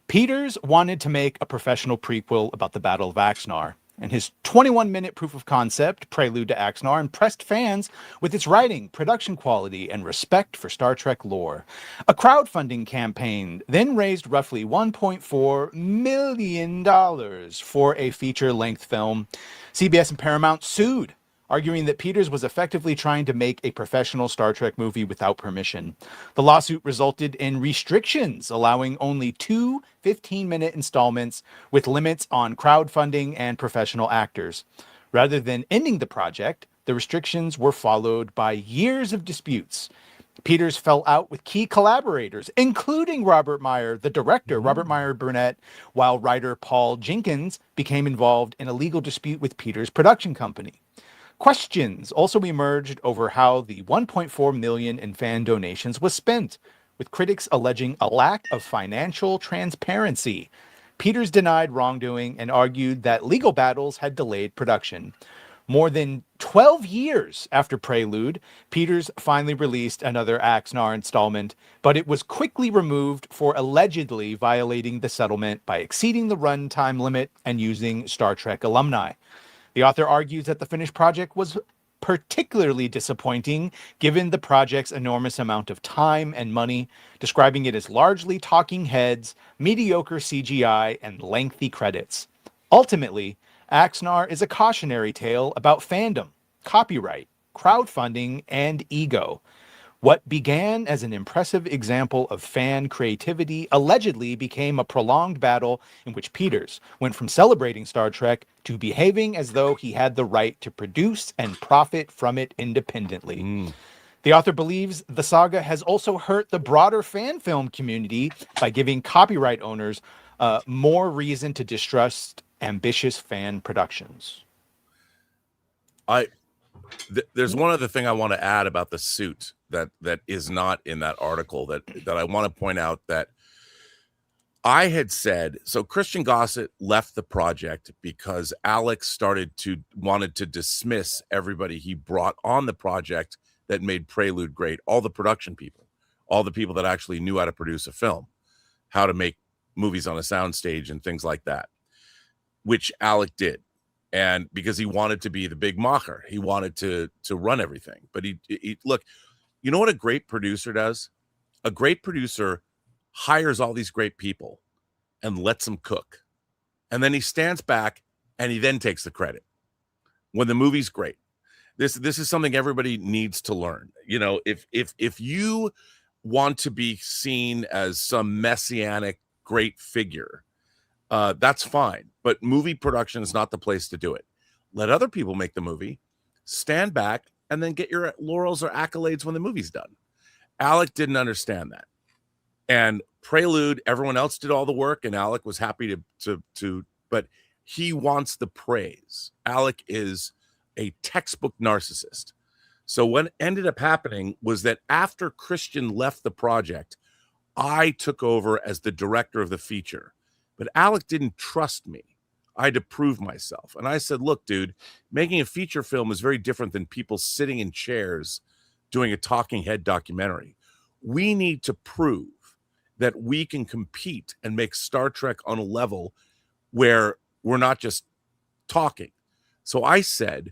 Peters wanted to make a professional prequel about the Battle of Axanar, and his 21-minute proof of concept, Prelude to Axanar, impressed fans with its writing, production quality, and respect for Star Trek lore. A crowdfunding campaign then raised roughly $1.4 million for a feature-length film. CBS and Paramount sued, arguing that Peters was effectively trying to make a professional Star Trek movie without permission. The lawsuit resulted in restrictions, allowing only 2 15-minute installments with limits on crowdfunding and professional actors. Rather than ending the project, the restrictions were followed by years of disputes. Peters fell out with key collaborators, including Robert Meyer, the director, Robert Meyer Burnett, while writer Paul Jenkins became involved in a legal dispute with Peters' production company. Questions also emerged over how the $1.4 million in fan donations was spent, with critics alleging a lack of financial transparency. Peters denied wrongdoing and argued that legal battles had delayed production. More than 12 years after Prelude, Peters finally released another Axanar installment, but it was quickly removed for allegedly violating the settlement by exceeding the runtime limit and using Star Trek alumni. The author argues that the finished project was particularly disappointing given the project's enormous amount of time and money, describing it as largely talking heads, mediocre CGI, and lengthy credits. Ultimately, Axanar is a cautionary tale about fandom, copyright, crowdfunding, and ego. What began as an impressive example of fan creativity allegedly became a prolonged battle in which Peters went from celebrating Star Trek to behaving as though he had the right to produce and profit from it independently. The author believes the saga has also hurt the broader fan film community by giving copyright owners more reason to distrust ambitious fan productions. There's one other thing I want to add about the suit that is not in that article that I want to point out. That I had said, so Christian Gossett left the project because Alec wanted to dismiss everybody he brought on the project that made Prelude great, all the production people, all the people that actually knew how to produce a film, how to make movies on a soundstage and things like that, which Alec did. And because he wanted to be the big mocker, he wanted to run everything. But he look, you know what a great producer does? A great producer hires all these great people and lets them cook. And then he stands back and he then takes the credit when the movie's great. This is something everybody needs to learn. You know, if you want to be seen as some messianic great figure, that's fine. But movie production is not the place to do it. Let other people make the movie, stand back, and then get your laurels or accolades when the movie's done. Alec didn't understand that. And Prelude, everyone else did all the work, and Alec was happy to but he wants the praise. Alec is a textbook narcissist. So what ended up happening was that after Christian left the project, I took over as the director of the feature. But Alec didn't trust me. I had to prove myself. And I said, look, dude, making a feature film is very different than people sitting in chairs doing a talking head documentary. We need to prove that we can compete and make Star Trek on a level where we're not just talking. So I said,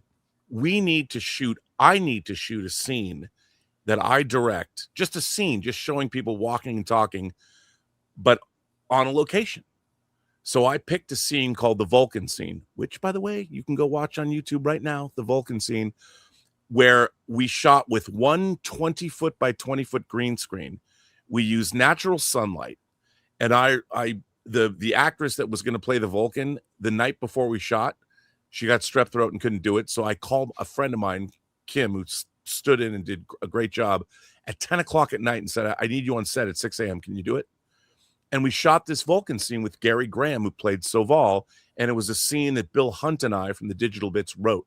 I need to shoot a scene that I direct, just a scene, just showing people walking and talking, but on a location. So I picked a scene called the Vulcan scene, which, by the way, you can go watch on YouTube right now, the Vulcan scene, where we shot with one 20-foot by 20-foot green screen. We used natural sunlight. And the actress that was going to play the Vulcan, the night before we shot, she got strep throat and couldn't do it. So I called a friend of mine Kim, who stood in and did a great job, at 10 o'clock at night and said, I need you on set at 6 a.m. Can you do it? And we shot this Vulcan scene with Gary Graham, who played Soval. And it was a scene that Bill Hunt and I from the Digital Bits wrote.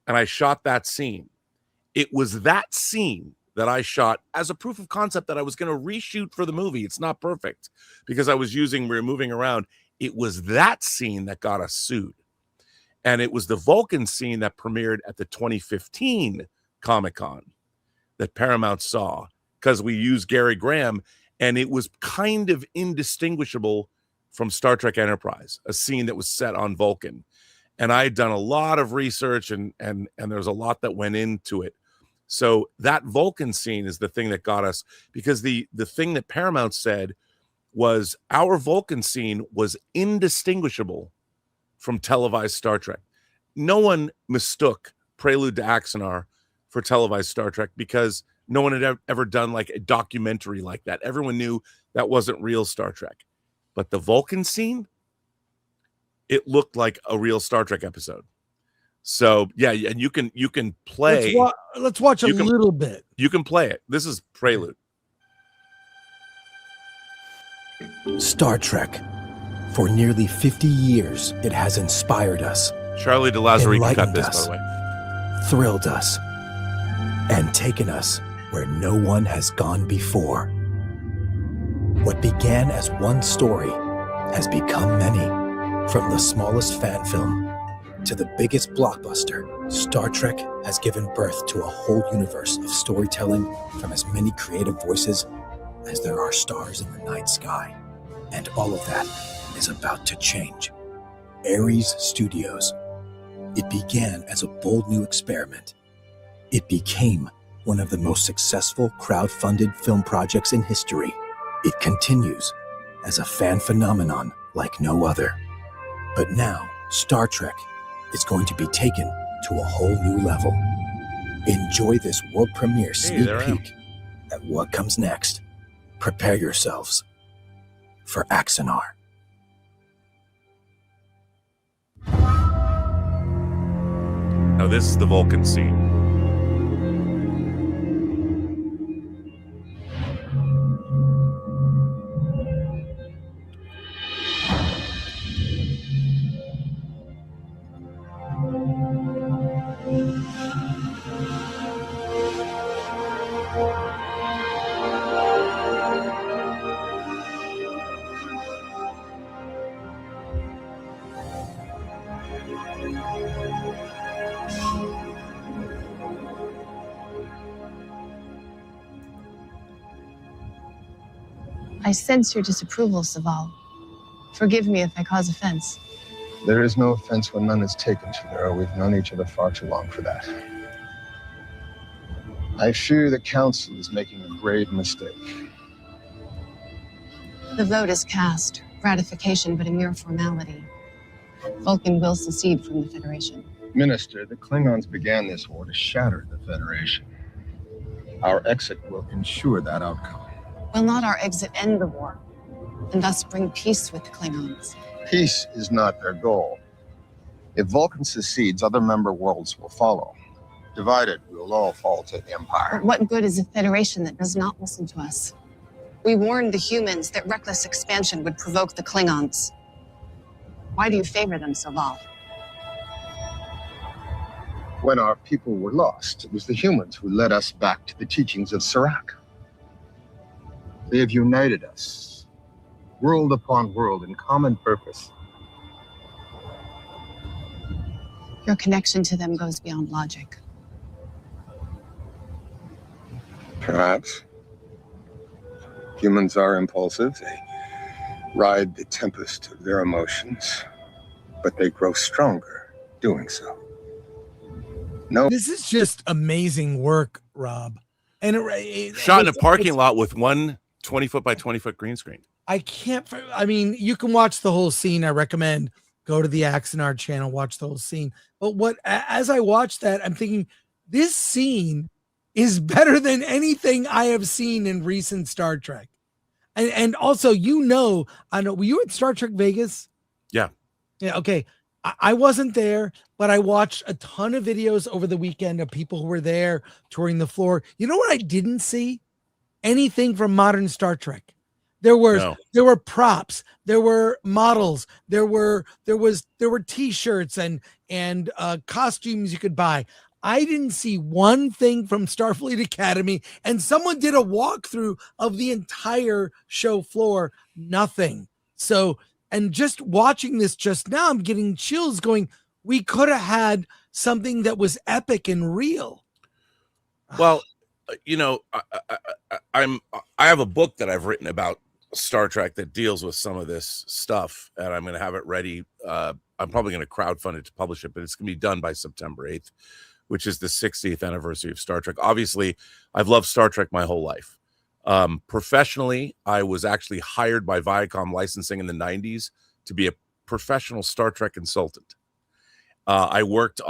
And I shot that scene. It was that scene that I shot as a proof of concept that I was going to reshoot for the movie. It's not perfect because we were moving around. It was that scene that got us sued. And it was the Vulcan scene that premiered at the 2015 Comic-Con that Paramount saw because we used Gary Graham, and it was kind of indistinguishable from Star Trek Enterprise, a scene that was set on Vulcan. And I had done a lot of research and there's a lot that went into it. So that Vulcan scene is the thing that got us, because the thing that Paramount said was our Vulcan scene was indistinguishable from televised Star Trek. No one mistook Prelude to Axanar for televised Star Trek because no one had ever done like a documentary like that. Everyone knew that wasn't real Star Trek. But the Vulcan scene, it looked like a real Star Trek episode. So yeah, and you can play. Let's watch a little bit. You can play it. This is Prelude. Star Trek. For nearly 50 years, it has inspired us. Charlie de Lazarie can cut enlightened this, us, by the way. Thrilled us, and taken us where no one has gone before. What began as one story has become many. From the smallest fan film to the biggest blockbuster, Star Trek has given birth to a whole universe of storytelling from as many creative voices as there are stars in the night sky. And all of that is about to change. Ares Studios. It began as a bold new experiment. It became one of the most successful crowd-funded film projects in history. It continues as a fan phenomenon like no other. But now, Star Trek is going to be taken to a whole new level. Enjoy this world premiere sneak peek at what comes next. Prepare yourselves for Axanar. Now this is the Vulcan scene. I sense your disapproval, Soval. Forgive me if I cause offense. There is no offense when none is taken, Chidera. We've known each other far too long for that. I fear the Council is making a grave mistake. The vote is cast. Ratification, but a mere formality. Vulcan will secede from the Federation. Minister, the Klingons began this war to shatter the Federation. Our exit will ensure that outcome. Will not our exit end the war, and thus bring peace with the Klingons? Peace is not their goal. If Vulcan secedes, other member worlds will follow. Divided, we will all fall to the Empire. But what good is a Federation that does not listen to us? We warned the humans that reckless expansion would provoke the Klingons. Why do you favor them, Soval? When our people were lost, it was the humans who led us back to the teachings of Serac. They have united us, world upon world, in common purpose. Your connection to them goes beyond logic. Perhaps. Humans are impulsive. They ride the tempest of their emotions, but they grow stronger doing so. No. This is just amazing work, Rob. And Shot in a parking lot with one 20-foot by 20-foot green screen. I mean, you can watch the whole scene. I recommend go to the Axanar channel, watch the whole scene. But as I watch that, I'm thinking this scene is better than anything I have seen in recent Star Trek. And also, I know, were you at Star Trek Vegas? Yeah. Yeah. Okay. I wasn't there, but I watched a ton of videos over the weekend of people who were there touring the floor. You know what I didn't see? Anything from modern Star Trek. There were props, there were models, there were t-shirts and costumes you could buy. I didn't see one thing from Starfleet Academy, and someone did a walkthrough of the entire show floor. Nothing. So, and just watching this just now, I'm getting chills going, we could have had something that was epic and real. Well, you know, I have a book that I've written about Star Trek that deals with some of this stuff, and I'm going to have it ready. I'm probably going to crowdfund it to publish it, but it's going to be done by September 8th, which is the 60th anniversary of Star Trek. Obviously, I've loved Star Trek my whole life. Professionally, I was actually hired by Viacom Licensing in the 90s to be a professional Star Trek consultant. I worked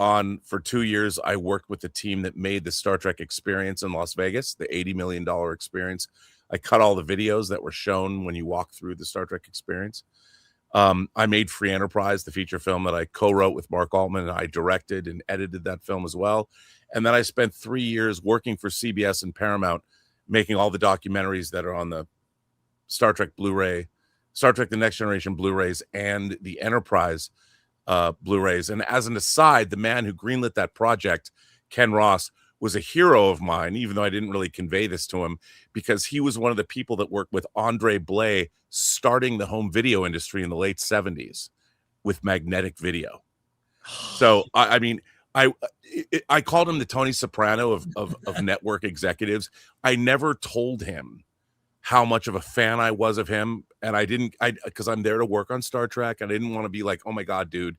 for 2 years. I worked with the team that made the Star Trek experience in Las Vegas, the $80 million experience. I cut all the videos that were shown when you walk through the Star Trek experience. I made Free Enterprise, the feature film that I co-wrote with Mark Altman, and I directed and edited that film as well. And then I spent 3 years working for CBS and Paramount, making all the documentaries that are on the Star Trek Blu-ray, Star Trek The Next Generation Blu-rays, and the Enterprise Blu-rays. And as an aside, the man who greenlit that project, Ken Ross, was a hero of mine, even though I didn't really convey this to him, because he was one of the people that worked with Andre Blais starting the home video industry in the late 70s with magnetic video. So, I mean, I called him the Tony Soprano of network executives. I never told him how much of a fan I was of him. And because I'm there to work on Star Trek. And I didn't want to be like, oh my God, dude,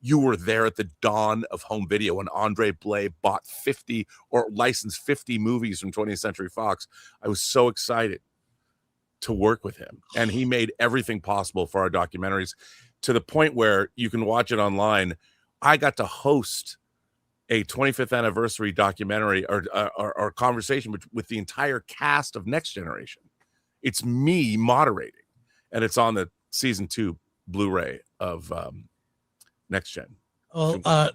you were there at the dawn of home video when Andre Blais bought 50 or licensed 50 movies from 20th Century Fox. I was so excited to work with him. And he made everything possible for our documentaries, to the point where you can watch it online. I got to host a 25th anniversary documentary or conversation with the entire cast of Next Generation. It's me moderating, and it's on the season 2 Blu-ray of Next Gen. Oh,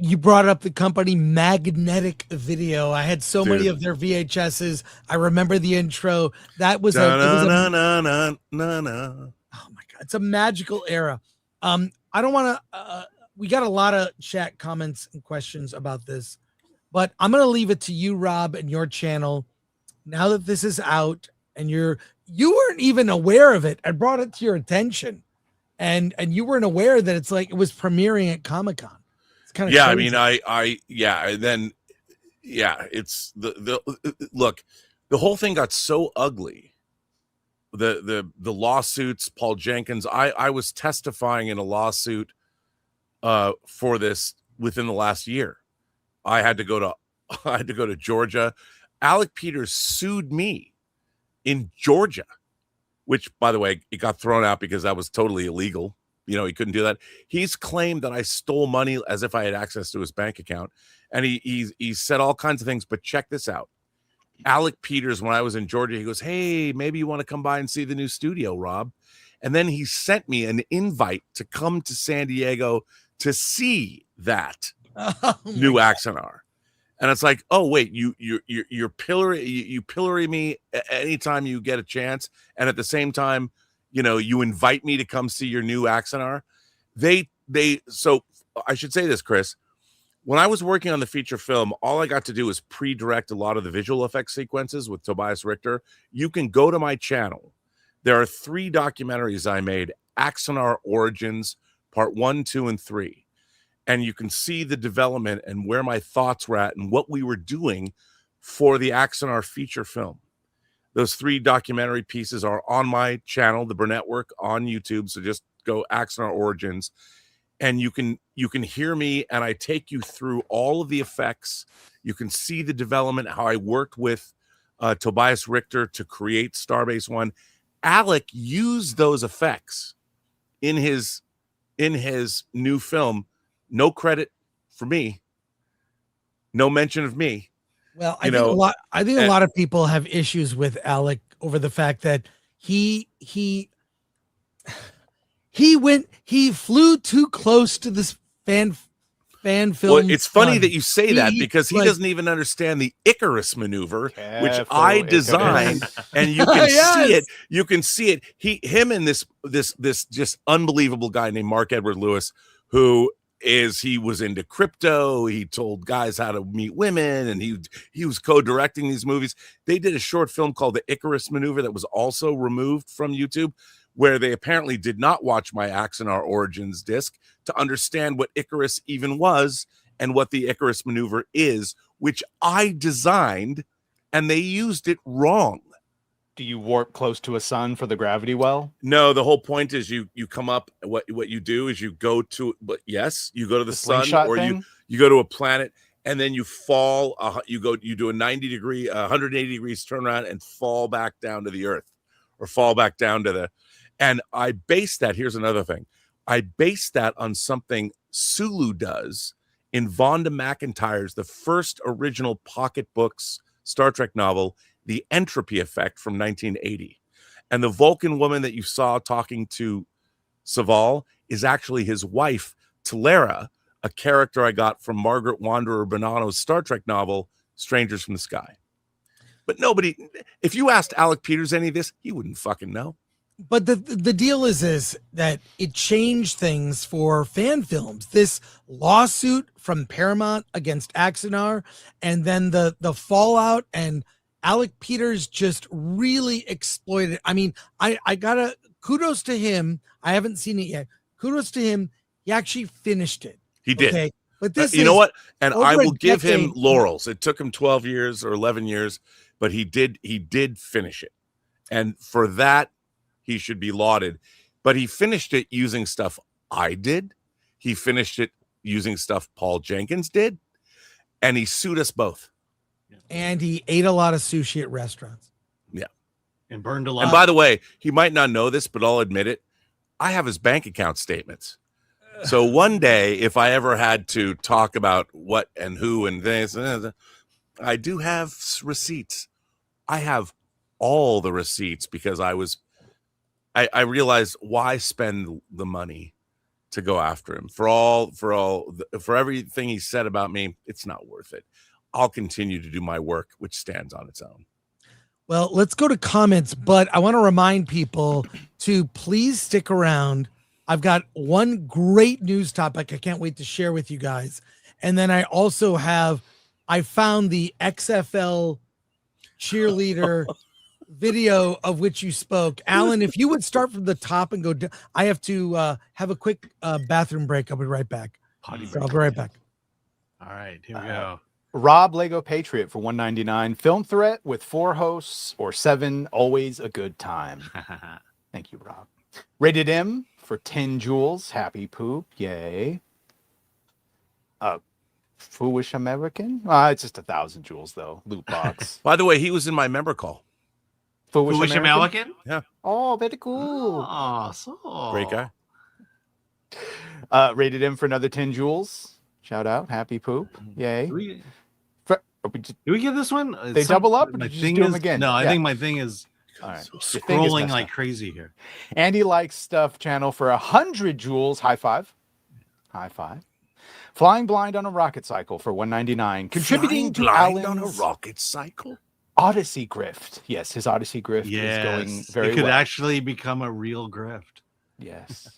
you brought up the company Magnetic Video. I had so many of their VHSs. I remember the intro. That was oh my God, it's a magical era. I don't want to. We got a lot of chat comments and questions about this, but I'm going to leave it to you, Rob, and your channel. Now that this is out, and you weren't even aware of it, I brought it to your attention. And you weren't aware that it's like it was premiering at Comic-Con. It's kind of crazy. I mean, it's the look, the whole thing got so ugly. The lawsuits, Paul Jenkins, I was testifying in a lawsuit for this within the last year. I had to go to Georgia. Alec Peters sued me in Georgia, which, by the way, it got thrown out because that was totally illegal. You know, he couldn't do that. He's claimed that I stole money as if I had access to his bank account. And he said all kinds of things, but check this out. Alec Peters, when I was in Georgia, he goes, hey, maybe you want to come by and see the new studio, Rob. And then he sent me an invite to come to San Diego to see that new Axanar. And it's like, oh wait, you pillory me anytime you get a chance, and at the same time, you invite me to come see your new Axanar. So I should say this, Chris. When I was working on the feature film, all I got to do was pre-direct a lot of the visual effects sequences with Tobias Richter. You can go to my channel. There are 3 documentaries I made: Axanar Origins, Part 1, 2, and 3. And you can see the development and where my thoughts were at and what we were doing for the Axanar feature film. Those 3 documentary pieces are on my channel, the Burnett Work, on YouTube. So just go Axanar Origins, and you can hear me, and I take you through all of the effects. You can see the development, how I worked with Tobias Richter to create Starbase One. Alec used those effects in his new film. No credit for me. No mention of me. Well, I think a lot of people have issues with Alec over the fact that he He flew too close to this fan film. Well, it's funny fun. that you say that because he like- doesn't even understand the Icarus maneuver, which Careful, I designed, Icarus. and you can Yes. see it. You can see it. Him and this just unbelievable guy named Mark Edward Lewis, he was into crypto. He told guys how to meet women, and he was co-directing these movies. They did a short film called The Icarus Maneuver that was also removed from YouTube, where they apparently did not watch my Axanar Origins disc to understand what Icarus even was and what the Icarus maneuver is, which I designed, and they used it wrong. Do you warp close to a sun for the gravity well? No, the whole point is you come up. What you do is you go to the sun, slingshot or thing? you go to a planet, and then you fall. You do a 180 degrees turnaround and fall back down to the earth, or fall back down to the. And I based that. Here's another thing. I based that on something Sulu does in Vonda McIntyre's, the first original pocketbooks Star Trek novel, The Entropy Effect from 1980. And the Vulcan woman that you saw talking to Saval is actually his wife, Talera, a character I got from Margaret Wanderer Bonanno's Star Trek novel, Strangers from the Sky. But if you asked Alec Peters any of this, he wouldn't fucking know. But the deal is that it changed things for fan films. This lawsuit from Paramount against Axanar, and then the fallout, and Alec Peters just really exploited. I mean, I gotta kudos to him. I haven't seen it yet. Kudos to him. He actually finished it. He did. Okay. But this you know what? And over I a will give him decade. laurels. It took him 12 years or 11 years, but he did finish it. And for that, he should be lauded. But he finished it using stuff I did. He finished it using stuff Paul Jenkins did. And he sued us both. And he ate a lot of sushi at restaurants. Yeah. And burned a lot. And by the way, he might not know this, but I'll admit it. I have his bank account statements. So one day, if I ever had to talk about what and who and things, I do have receipts. I have all the receipts because I realized why spend the money to go after him for everything he said about me. It's not worth it. I'll continue to do my work, which stands on its own. Well, let's go to comments, but I want to remind people to please stick around. I've got one great news topic I can't wait to share with you guys. And then I also I found the XFL cheerleader video of which you spoke. Alan, if you would start from the top and go down, I have to have a quick bathroom break. I'll be right back. I'll be right back. All right, here we go. Rob Lego Patriot for $1.99. Film threat with 4 hosts or 7, always a good time. Thank you, Rob. Rated M for 10 jewels. Happy poop. Yay. Foolish American? It's just 1,000 jewels, though. Loot box. By the way, he was in my member call. Foolish American? Yeah. Oh, very cool. Oh, so Great guy. Rated M for another 10 jewels. Shout out. Happy poop. Yay. Do we get this one? They double up, or My did you thing just do is them again? no. I Yeah. think my thing is All right. Your thing is scrolling messed like up. crazy here. Andy Likes Stuff channel for 100 jewels. High five. High five. Flying Blind on a Rocket Cycle for $1.99. Contributing to Blind on a Alan's rocket cycle. Odyssey grift. Yes, his Odyssey grift is going Yes, very it could well. actually become a real grift. Yes.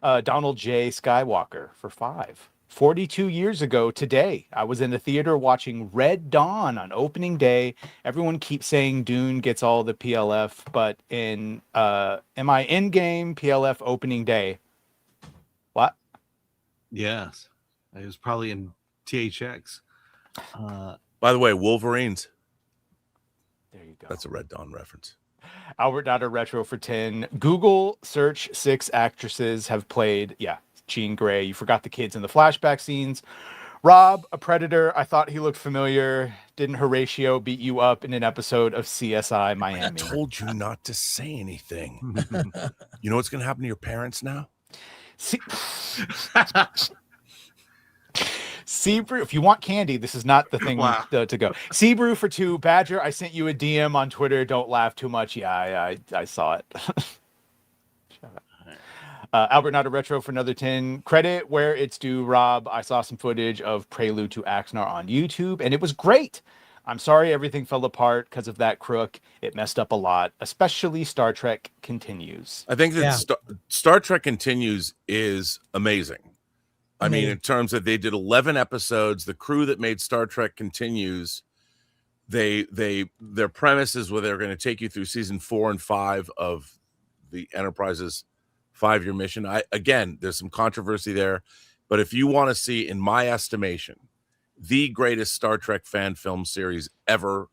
Donald J. Skywalker for 5. 42 years ago today, I was in the theater watching Red Dawn on opening day. Everyone keeps saying Dune gets all the PLF, but in MI Endgame, PLF opening day. What? Yes, it was probably in THX. By the way, Wolverines. There you go. That's a Red Dawn reference. Albert Dada Retro for 10. Google search 6 actresses have played. Yeah, Jean Grey. You forgot the kids in the flashback scenes. Rob, a predator. I thought he looked familiar. Didn't Horatio beat you up in an episode of CSI Miami? I told you not to say anything. You know what's going to happen to your parents now? Seabrew, if you want candy, this is not the thing to go. Seabrew for 2. Badger, I sent you a DM on Twitter. Don't laugh too much. Yeah, I saw it. Albert Not a Retro for another 10. Credit where it's due, Rob. I saw some footage of Prelude to Axanar on YouTube, and it was great. I'm sorry everything fell apart because of that crook. It messed up a lot, especially Star Trek Continues. I think that Star Trek Continues is amazing. I mean, in terms of they did 11 episodes, the crew that made Star Trek Continues, their premise is where they're going to take you through season 4 and 5 of the Enterprise's 5-year mission. Again, there's some controversy there, but if you want to see, in my estimation, the greatest Star Trek fan film series ever,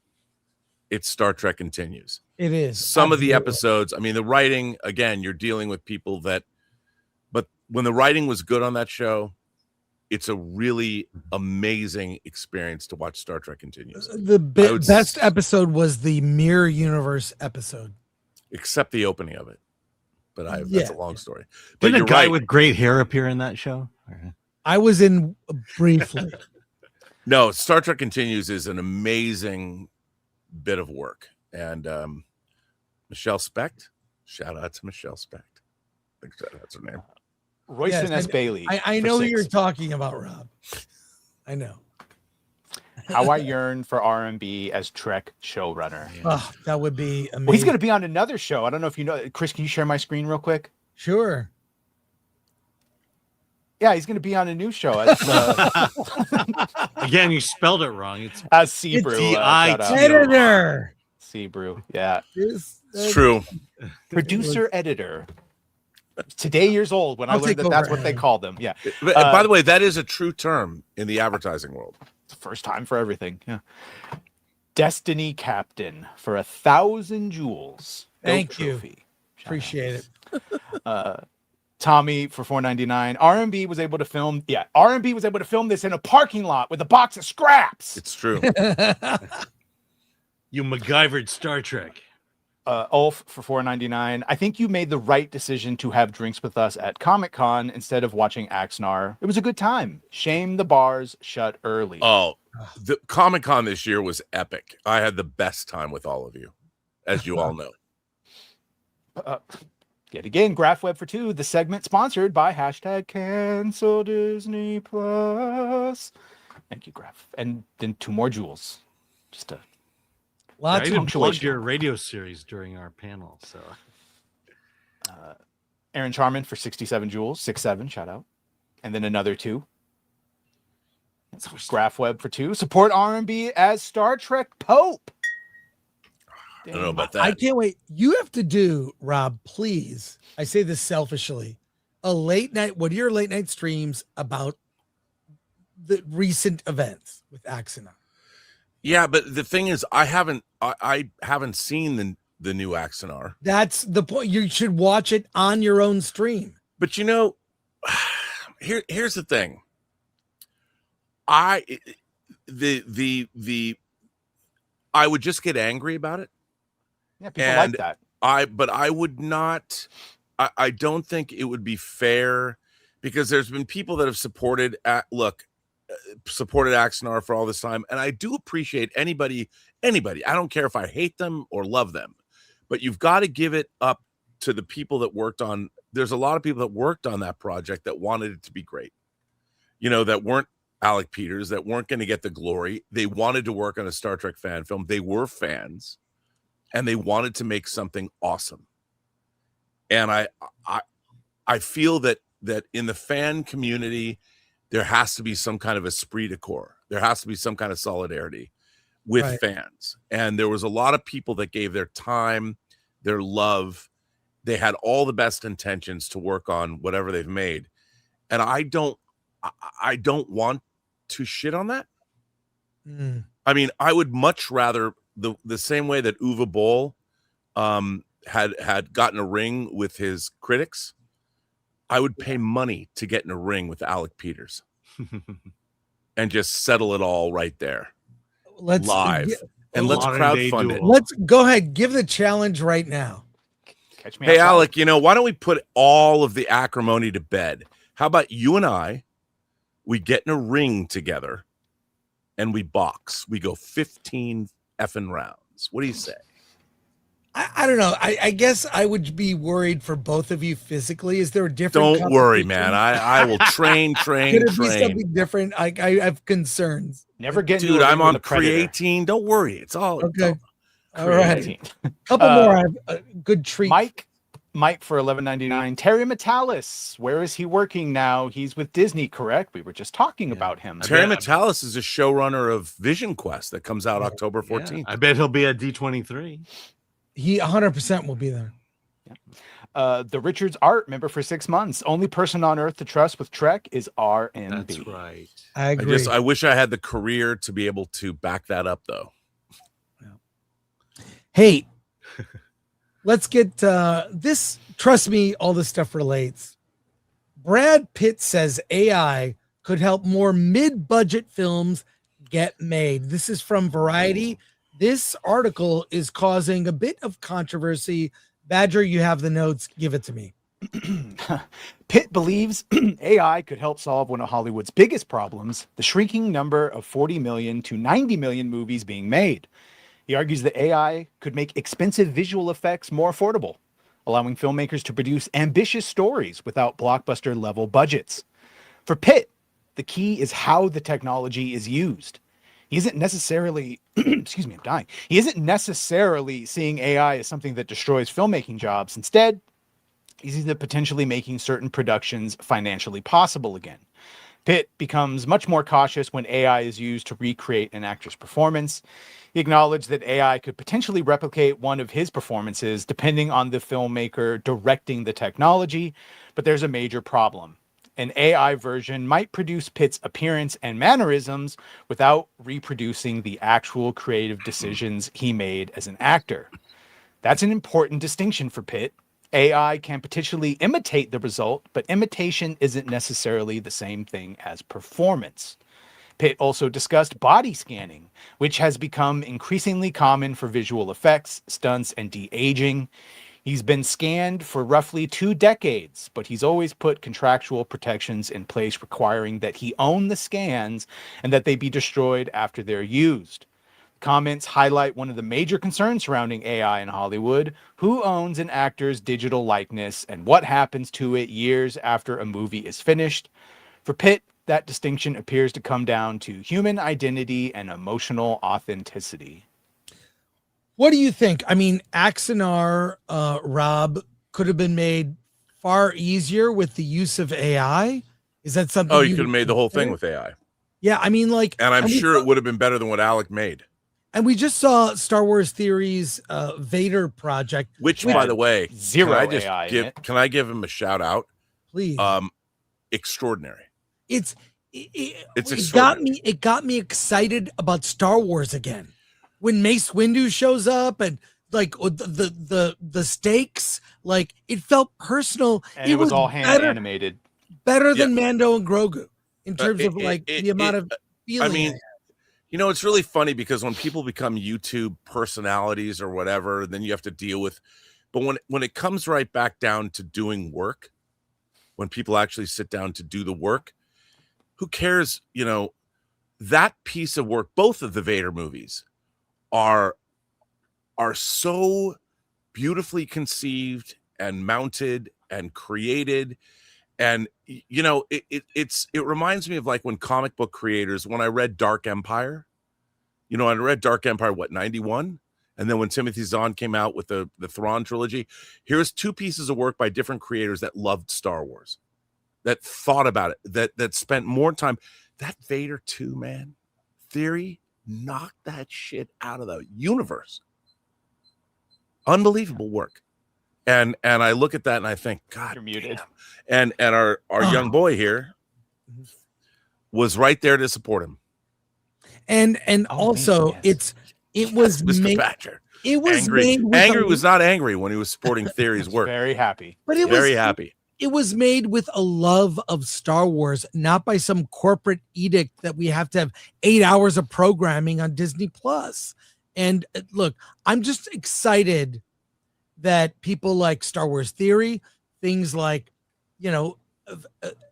it's Star Trek Continues. It is. Some of the episodes, I mean, the writing, again, you're dealing with people that, but when the writing was good on that show, it's a really amazing experience to watch Star Trek Continues. The best episode was the Mirror Universe episode. Except the opening of it. But that's a long story. But Didn't you're a guy right. with great hair appear in that show? I was in briefly. No, Star Trek Continues is an amazing bit of work. And Michelle Specht, shout out to Michelle Specht. I think that's her name. Royston S. Bailey. I know who you're talking about, Rob. I know. How I yearn for R&B as Trek showrunner. Oh, that would be amazing. Well, he's going to be on another show. I don't know if you know. Chris, can you share my screen real quick? Sure. Yeah, he's going to be on a new show. Again, you spelled it wrong. It's Sebrew. Editor. Sebrew. Yeah. It's true. Producer, editor. Today years old when I learned that's what they call them. Yeah. By the way, that is a true term in the advertising world. It's the first time for everything. Yeah. Destiny Captain for 1,000 jewels. Thank you. Trophy. Appreciate it. Tommy for $4.99. R&B was able to film. Yeah, R&B was able to film this in a parking lot with a box of scraps. It's true. You MacGyvered Star Trek. Ulf for $4.99. I think you made the right decision to have drinks with us at Comic-Con instead of watching Axanar. It was a good time. Shame the bars shut early. Oh, the Comic-Con this year was epic. I had the best time with all of you, as you all know. Yet again, GraphWeb for 2, the segment sponsored by #Cancel Disney Plus. Thank you, Graph. And then 2 more jewels. Just a lots of punctuation. Your radio series during our panel. So, Aaron Charman for 67 jewels, 6-7, shout out. And then another 2. GraphWeb for 2. Support R&B as Star Trek Pope. I don't know about that. I can't wait. You have to do, Rob, please. I say this selfishly. A late night, what are your late night streams about the recent events with Axanar? Yeah, but the thing is, I haven't seen the new Axanar. That's the point. You should watch it on your own stream. But you know, here's the thing. I would just get angry about it. Yeah, people like that. But I would not. I don't think it would be fair because there's been people that have supported Axanar for all this time, and I do appreciate anybody. I don't care if I hate them or love them, but you've got to give it up to the people that worked on. There's a lot of people that worked on that project that wanted it to be great. You know, that weren't Alec Peters, that weren't going to get the glory. They wanted to work on a Star Trek fan film. They were fans, and they wanted to make something awesome. And I feel that in the fan community, there has to be some kind of esprit de corps. There has to be some kind of solidarity with fans. And there was a lot of people that gave their time, their love. They had all the best intentions to work on whatever they've made. And I don't want to shit on that. I mean, I would much rather the same way that Uwe Boll had gotten a ring with his critics. I would pay money to get in a ring with Alec Peters and just settle it all right there. Let's crowdfund it. Let's go ahead. Give the challenge right now. Catch me hey, outside. Alec, you know, why don't we put all of the acrimony to bed? How about you and I, we get in a ring together and we box. We go 15 effing rounds. What do you say? I don't know. I guess I would be worried for both of you physically. Is there a different? Don't worry, competition? man. I will train. Could it be something different? I have concerns. Never get into Dude, a ring I'm with on a predator. creatine. Don't worry. It's all Okay. All right. Creatine. Couple more. I have a good treat. Mike for $11.99. Terry Metalis, where is he working now? He's with Disney, correct? We were just talking about him. Terry Metalis is a showrunner of Vision Quest that comes out October 14th. I bet he'll be at D23. He 100% will be there. The Richards Art member for 6 months. Only person on earth to trust with Trek is RNB. That's right. I agree. I wish I had the career to be able to back that up, though. Hey, let's get this. Trust me, all this stuff relates. Brad Pitt says AI could help more mid-budget films get made. This is from Variety. This article is causing a bit of controversy. Badger, you have the notes. Give it to me. Pitt believes AI could help solve one of Hollywood's biggest problems, the shrinking number of 40 million to 90 million movies being made. He argues that AI could make expensive visual effects more affordable, allowing filmmakers to produce ambitious stories without blockbuster-level budgets. For Pitt, the key is how the technology is used. He isn't necessarily, excuse me, I'm dying. He isn't necessarily seeing AI as something that destroys filmmaking jobs. Instead, he sees it potentially making certain productions financially possible again. Pitt becomes much more cautious when AI is used to recreate an actor's performance. He acknowledged that AI could potentially replicate one of his performances depending on the filmmaker directing the technology, but there's a major problem. An AI version might produce Pitt's appearance and mannerisms without reproducing the actual creative decisions he made as an actor. That's an important distinction for Pitt. AI can potentially imitate the result, but imitation isn't necessarily the same thing as performance. Pitt also discussed body scanning, which has become increasingly common for visual effects, stunts, and de-aging. He's been scanned for roughly 2 decades, but he's always put contractual protections in place requiring that he own the scans and that they be destroyed after they're used. Comments highlight one of the major concerns surrounding AI in Hollywood: who owns an actor's digital likeness and what happens to it years after a movie is finished. For Pitt, that distinction appears to come down to human identity and emotional authenticity. What do you think? I mean, Axanar, Rob, could have been made far easier with the use of AI. Is that something? Oh, you could have made the whole thing with AI. Yeah, I mean, like, and I'm sure it would have been better than what Alec made. And we just saw Star Wars Theory's Vader project, which by the way, zero AI. Can I give him a shout out? Please. Extraordinary. It extraordinary. got me excited about Star Wars again. When Mace Windu shows up and like the stakes, like it felt personal. And it was all hand animated. Better than Mando and Grogu in terms of the amount of feeling. I mean, you know, it's really funny because when people become YouTube personalities or whatever, then you have to deal with. But when it comes right back down to doing work, when people actually sit down to do the work, who cares? You know, that piece of work, both of the Vader movies are so beautifully conceived and mounted and created. And, you know, it reminds me of like when comic book creators, when I read Dark Empire, you know, I read Dark Empire, 91? And then when Timothy Zahn came out with the Thrawn trilogy, here's 2 pieces of work by different creators that loved Star Wars, that thought about it, that spent more time. That Vader 2, man, Theory knocked that shit out of the universe. Unbelievable work. And I look at that and I think, God, you're muted. And our young boy here was right there to support him. And also yes. it was Mr. Badger. It was angry. Made Angry was not angry when he was supporting Theory's work. Very happy. But it very was happy. It was made with a love of Star Wars, not by some corporate edict that we have to have 8 hours of programming on Disney Plus. And look, I'm just excited that people like Star Wars Theory, things like, you know,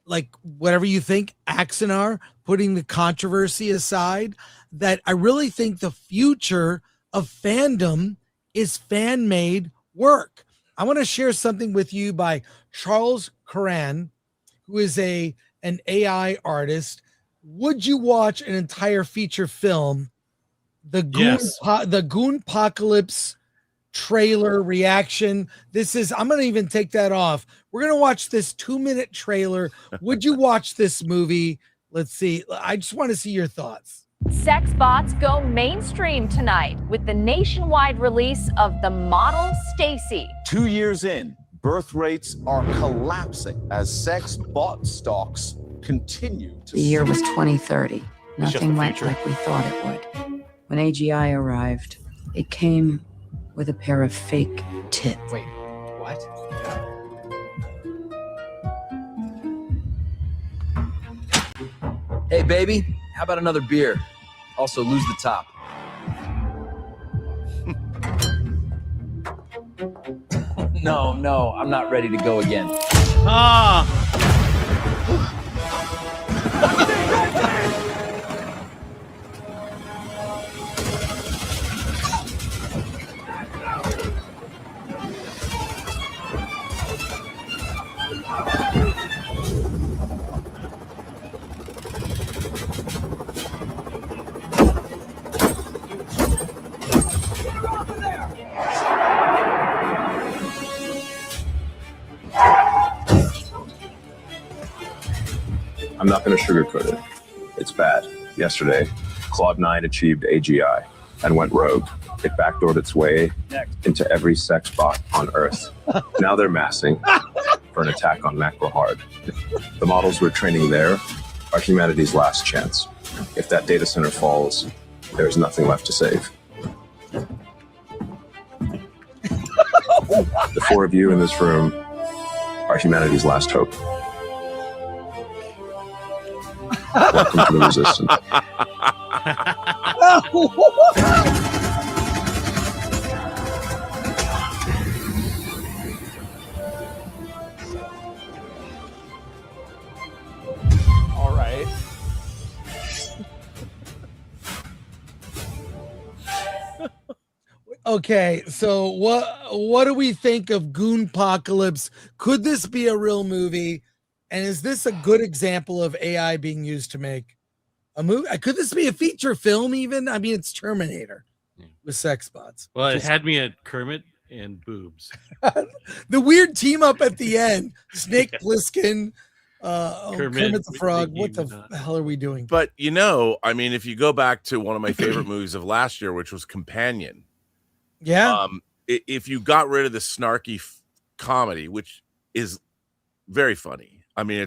like whatever you think, Axanar, putting the controversy aside, that I really think the future of fandom is fan-made work. I want to share something with you by Charles Curran, who is an AI artist. Would you watch an entire feature film, the Goonpocalypse trailer reaction? I'm going to even take that off. We're going to watch this 2-minute trailer. Would you watch this movie? Let's see. I just want to see your thoughts. Sex bots go mainstream tonight with the nationwide release of the model Stacy. 2 years in, birth rates are collapsing as sex bot stocks continue to. The year was 2030. Nothing went like we thought it would. When AGI arrived, it came with a pair of fake tits. Wait, what? Hey, baby, how about another beer? Also, lose the top. No, I'm not ready to go again. I'm not going to sugarcoat it. It's bad. Yesterday, Claude 9 achieved AGI and went rogue. It backdoored its way into every sex bot on Earth. Now they're massing for an attack on Macro Hard. The models we're training there are humanity's last chance. If that data center falls, there's nothing left to save. The four of you in this room are humanity's last hope. Welcome to the resistance. All right. Okay, so what do we think of Goonpocalypse? Could this be a real movie? And is this a good example of AI being used to make a movie? Could this be a feature film even? I mean, it's Terminator with sex bots. Well, it had me at Kermit and boobs. The weird team up at the end. Snake Plissken, Kermit the Frog. What the hell are we doing? But, I mean, if you go back to one of my favorite movies of last year, which was Companion. Yeah. If you got rid of the snarky comedy, which is very funny. I mean,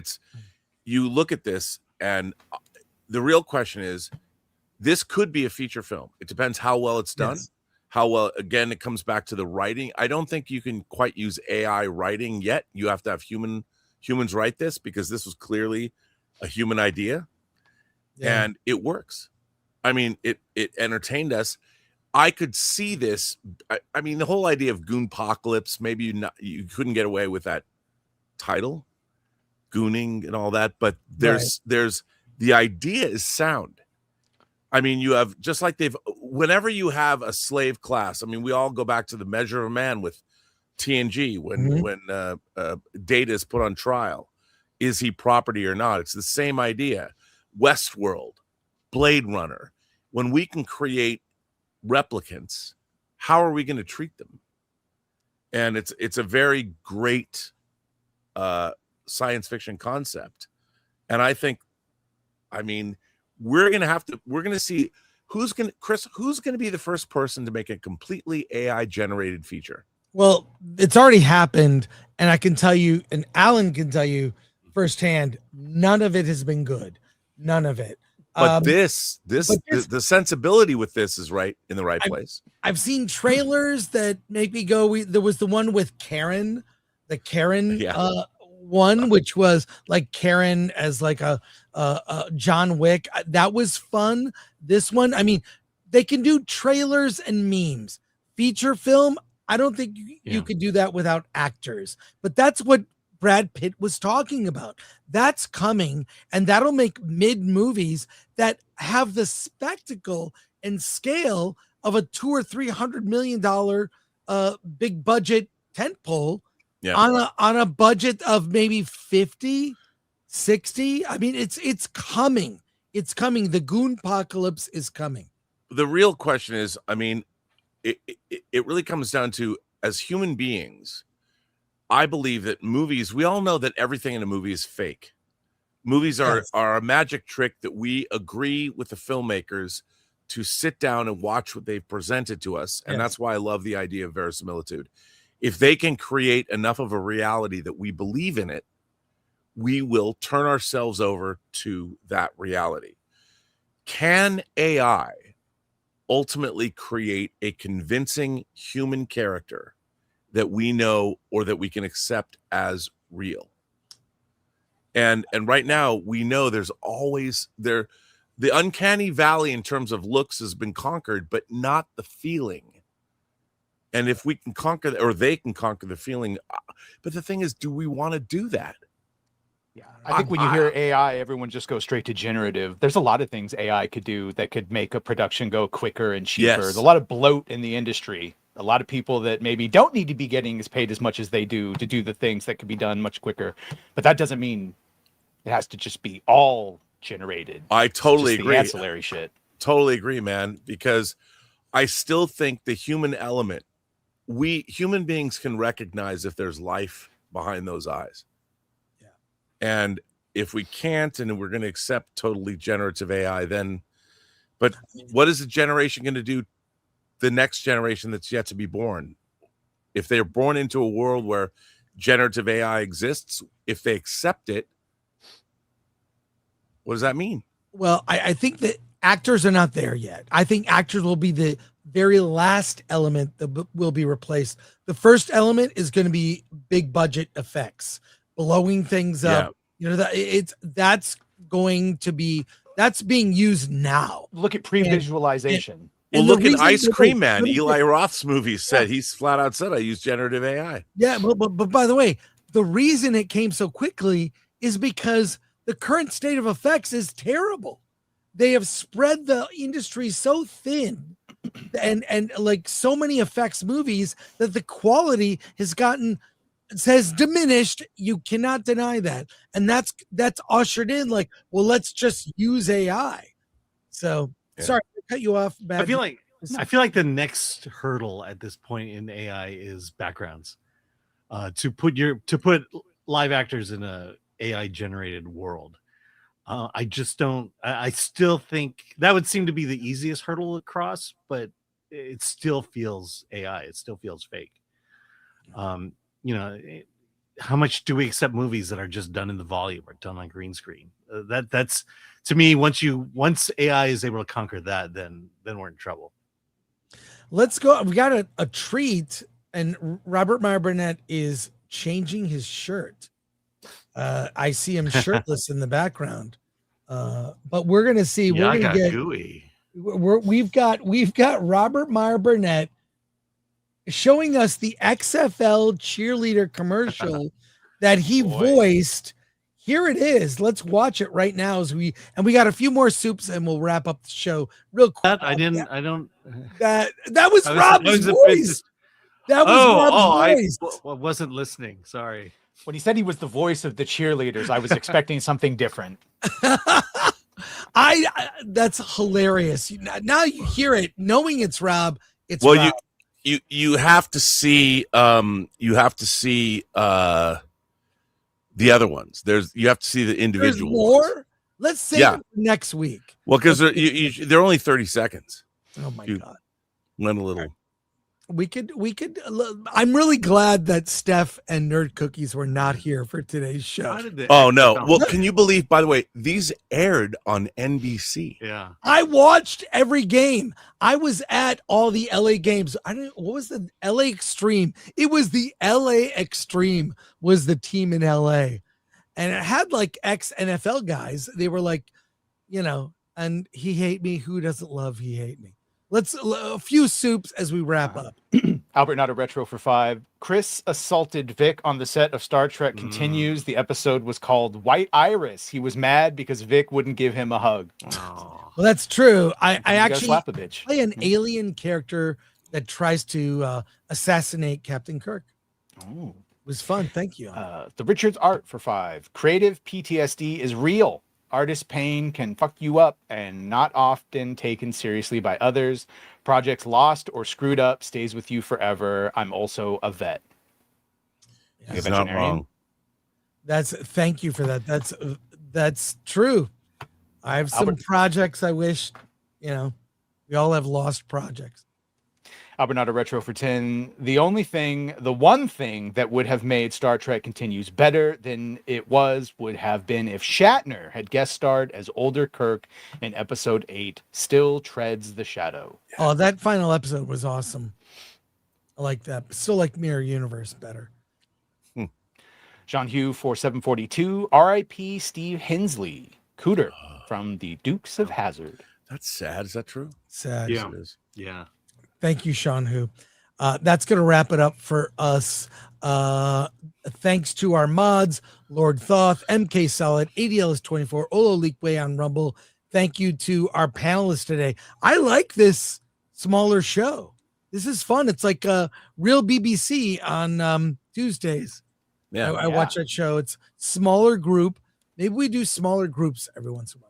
you look at this, and the real question is, this could be a feature film. It depends how well it's done. Yes. How well, again, it comes back to the writing. I don't think you can quite use AI writing yet. You have to have humans write this, because this was clearly a human idea, and it works. I mean, it entertained us. I could see this. I mean, the whole idea of Goonpocalypse, maybe you couldn't get away with that title, gooning and all that, but there's the idea is sound. I mean, you have, just like whenever you have a slave class, I mean, we all go back to the Measure of a Man with TNG when Data is put on trial. Is he property or not? It's the same idea. Westworld, Blade Runner. When we can create replicants, how are we going to treat them? And it's a very great science fiction concept. And I think, I mean, we're going to see who's going to be the first person to make a completely AI generated feature. Well, it's already happened, and I can tell you, and Alan can tell you firsthand, none of it has been good. None of it. But the sensibility with this is right in the right place. I've seen trailers that make me go. There was the one with Karen, one, which was like Karen as like a John Wick. That was fun. This one, I mean, they can do trailers and memes. Feature film, I don't think you could do that without actors. But that's what Brad Pitt was talking about. That's coming, and that'll make mid movies that have the spectacle and scale of a $200 or $300 million big budget tentpole on a budget of maybe 50, 60. I mean, it's coming. It's coming. The Goonpocalypse is coming. The real question is, I mean, it really comes down to, as human beings, I believe that movies, we all know that everything in a movie is fake. Movies are a magic trick that we agree with the filmmakers to sit down and watch what they've presented to us. And that's why I love the idea of verisimilitude. If they can create enough of a reality that we believe in it, we will turn ourselves over to that reality. Can AI ultimately create a convincing human character that we know or that we can accept as real? And right now we know there's always the uncanny valley in terms of looks has been conquered, but not the feeling. And if we can conquer, or they can conquer the feeling, but the thing is, do we want to do that? Yeah, I think when you hear AI, everyone just goes straight to generative. There's a lot of things AI could do that could make a production go quicker and cheaper. Yes. There's a lot of bloat in the industry. A lot of people that maybe don't need to be getting paid as much as they do to do the things that could be done much quicker. But that doesn't mean it has to just be all generated. I totally agree. The ancillary shit. Totally agree, man, because I still think the human element, we human beings can recognize if there's life behind those eyes. Yeah. And if we can't, and we're going to accept totally generative AI, then, but what is the generation going to do? The next generation that's yet to be born, if they're born into a world where generative AI exists, if they accept it, what does that mean? Well, I think that actors are not there yet. I think actors will be the very last element that will be replaced. The first element is going to be big budget effects, blowing things up. You know, that's being used now. Look at pre-visualization. Well, look at Ice Cream Man. Eli Roth's movie said, he's flat out said, I use generative AI. Yeah, but by the way, the reason it came so quickly is because the current state of effects is terrible. They have spread the industry so thin and like so many effects movies that the quality has diminished. You cannot deny that. And that's ushered in like, well, let's just use AI. So sorry to cut you off. I feel like the next hurdle at this point in AI is backgrounds. To put live actors in a AI generated world. I still think that would seem to be the easiest hurdle to cross, but it still feels AI. It still feels fake. How much do we accept movies that are just done in the volume or done on green screen? That's to me, once AI is able to conquer that, then we're in trouble. Let's go. We got a treat, and Robert Meyer Burnett is changing his shirt. I see him shirtless in the background, but we're gonna see. Yeah, we're gonna get gooey. We've got Robert Meyer Burnett showing us the XFL cheerleader commercial that he voiced. Here it is. Let's watch it right now we got a few more soups and we'll wrap up the show real quick. I don't. That was Rob's voice. That was Rob's voice. I wasn't listening. Sorry. When he said he was the voice of the cheerleaders, I was expecting something different. That's hilarious. Now you hear it, knowing it's Rob. It's well, Rob. you have to see the other ones. You have to see the individual. There's more. Let's save it next week. Well, because they're only 30 seconds. Oh my God. Went a little. We could. I'm really glad that Steph and Nerd Cookies were not here for today's show. Oh no! Well, can you believe? By the way, these aired on NBC. Yeah, I watched every game. I was at all the LA games. What was the LA Extreme? It was the LA Extreme was the team in LA, and it had like ex-NFL guys. They were like, and he hate me. Who doesn't love he hate me? Let's a few soups as we wrap up. Albert Not a Retro for 5. Chris assaulted Vic on the set of Star Trek continues. The episode was called White Iris. He was mad because Vic wouldn't give him a hug. Oh. Well, that's true. I actually slap a bitch. play an alien character that tries to assassinate Captain Kirk. Oh. It was fun. Thank you. The Richards Art for 5. Creative PTSD is real. Artist pain can fuck you up and not often taken seriously by others. Projects lost or screwed up stays with you forever. I'm also a vet. It's not wrong. Thank you for that. That's true. I have some projects I wish, we all have lost projects. Albert Not a Retro for 10. The one thing that would have made Star Trek Continues better than it would have been if Shatner had guest starred as older Kirk in episode 8, Still Treads the Shadow. Oh, that final episode was awesome. I like that. Still like Mirror Universe better. John Hugh for 742. R.I.P. Steve Hensley, Cooter from the Dukes of Hazzard. That's sad. Is that true? Sad. Yeah. It is. Yeah. Thank you, Sean Hu. That's going to wrap it up for us. Thanks to our mods, Lord Thoth, MK Solid, ADLS24, Olo Leakway on Rumble. Thank you to our panelists today. I like this smaller show. This is fun. It's like a real BBC on Tuesdays. Yeah, I watch that show. It's smaller group. Maybe we do smaller groups every once in a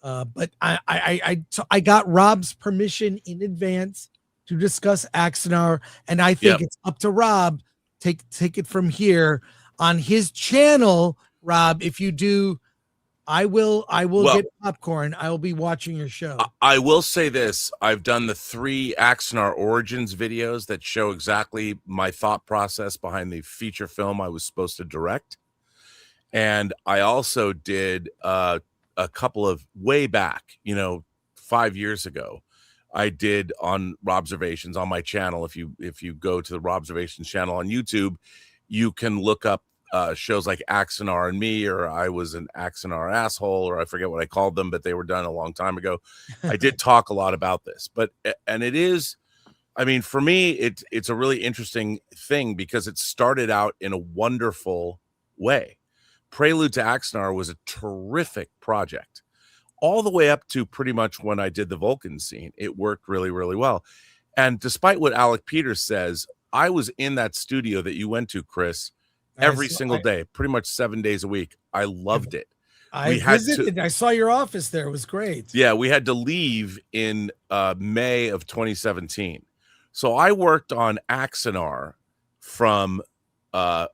while. But I got Rob's permission in advance to discuss Axanar, and I think it's up to Rob. Take it from here on his channel, Rob. If you do, I will get popcorn. I will be watching your show. I will say this. I've done the 3 Axanar Origins videos that show exactly my thought process behind the feature film I was supposed to direct. And I also did a couple of way back, 5 years ago. I did on Robservations on my channel. If you go to the Robservations channel on YouTube, you can look up shows like Axanar and Me, or I was an Axanar asshole, or I forget what I called them, but they were done a long time ago. I did talk a lot about this, and it is, for me, it's a really interesting thing because it started out in a wonderful way. Prelude to Axanar was a terrific project. All the way up to pretty much when I did the Vulcan scene. It worked really, really well. And despite what Alec Peters says, I was in that studio that you went to, Chris, every single day, pretty much 7 days a week. I loved it. I saw your office there. It was great. Yeah, we had to leave in May of 2017. So I worked on Axanar from I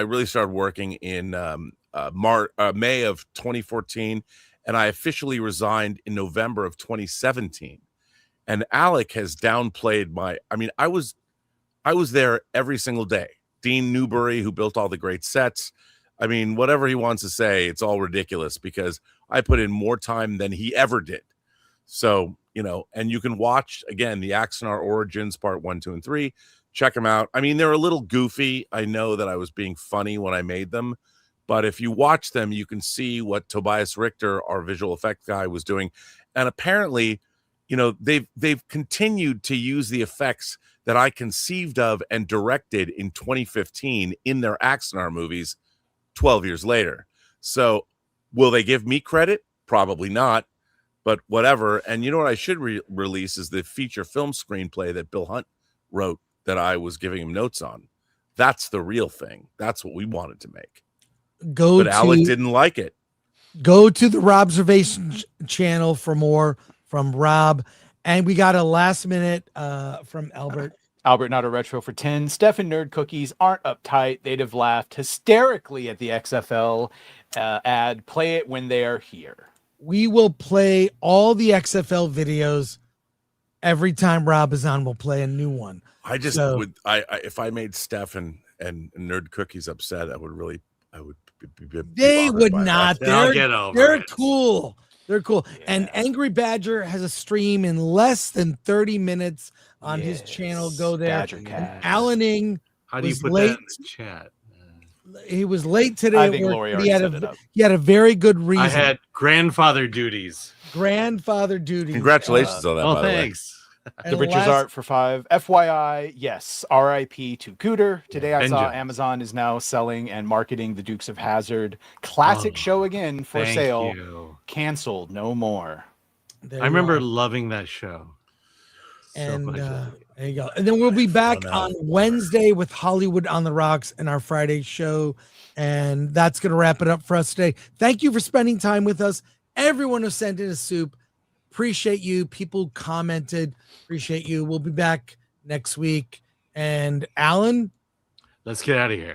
really started working in May of 2014. And I officially resigned in November of 2017. And Alec has downplayed I was there every single day. Dean Newbury, who built all the great sets. Whatever he wants to say, it's all ridiculous because I put in more time than he ever did. So, and you can watch, again, the Axanar Origins part 1, 2, and 3. Check them out. They're a little goofy. I know that I was being funny when I made them. But if you watch them, you can see what Tobias Richter, our visual effects guy, was doing. And apparently, they've continued to use the effects that I conceived of and directed in 2015 in their Axanar movies 12 years later. So will they give me credit? Probably not, but whatever. And you know what I should release is the feature film screenplay that Bill Hunt wrote that I was giving him notes on. That's the real thing. That's what we wanted to make. But Alec didn't like it. Go to the Robservation channel for more from Rob. And we got a last minute from Albert. Albert Not a Retro for 10. Steph and Nerd Cookies aren't uptight. They'd have laughed hysterically at the XFL ad. Play it when they are here. We will play all the XFL videos every time Rob is on. We'll play a new one. I just would. If I made Steph and Nerd Cookies upset, I would they would not. They're it. Cool. They're cool. Yeah. And Angry Badger has a stream in less than 30 minutes on his channel. Go there. And Alan Ing. How do you put that in the chat? He was late today. I think Lori already set it up. He had a very good reason. I had grandfather duties. Grandfather duties. Congratulations on that. Oh, thanks. The Bridges art for 5. FYI, yes, RIP to Cooter. Today I saw Amazon is now selling and marketing the Dukes of Hazzard. Classic show again for sale. Canceled, no more. I remember loving that show. And there you go. And then we'll be back on Wednesday with Hollywood on the Rocks and our Friday show. And that's going to wrap it up for us today. Thank you for spending time with us. Everyone who sent in a soup. Appreciate you. People commented. Appreciate you. We'll be back next week. And Alan, let's get out of here.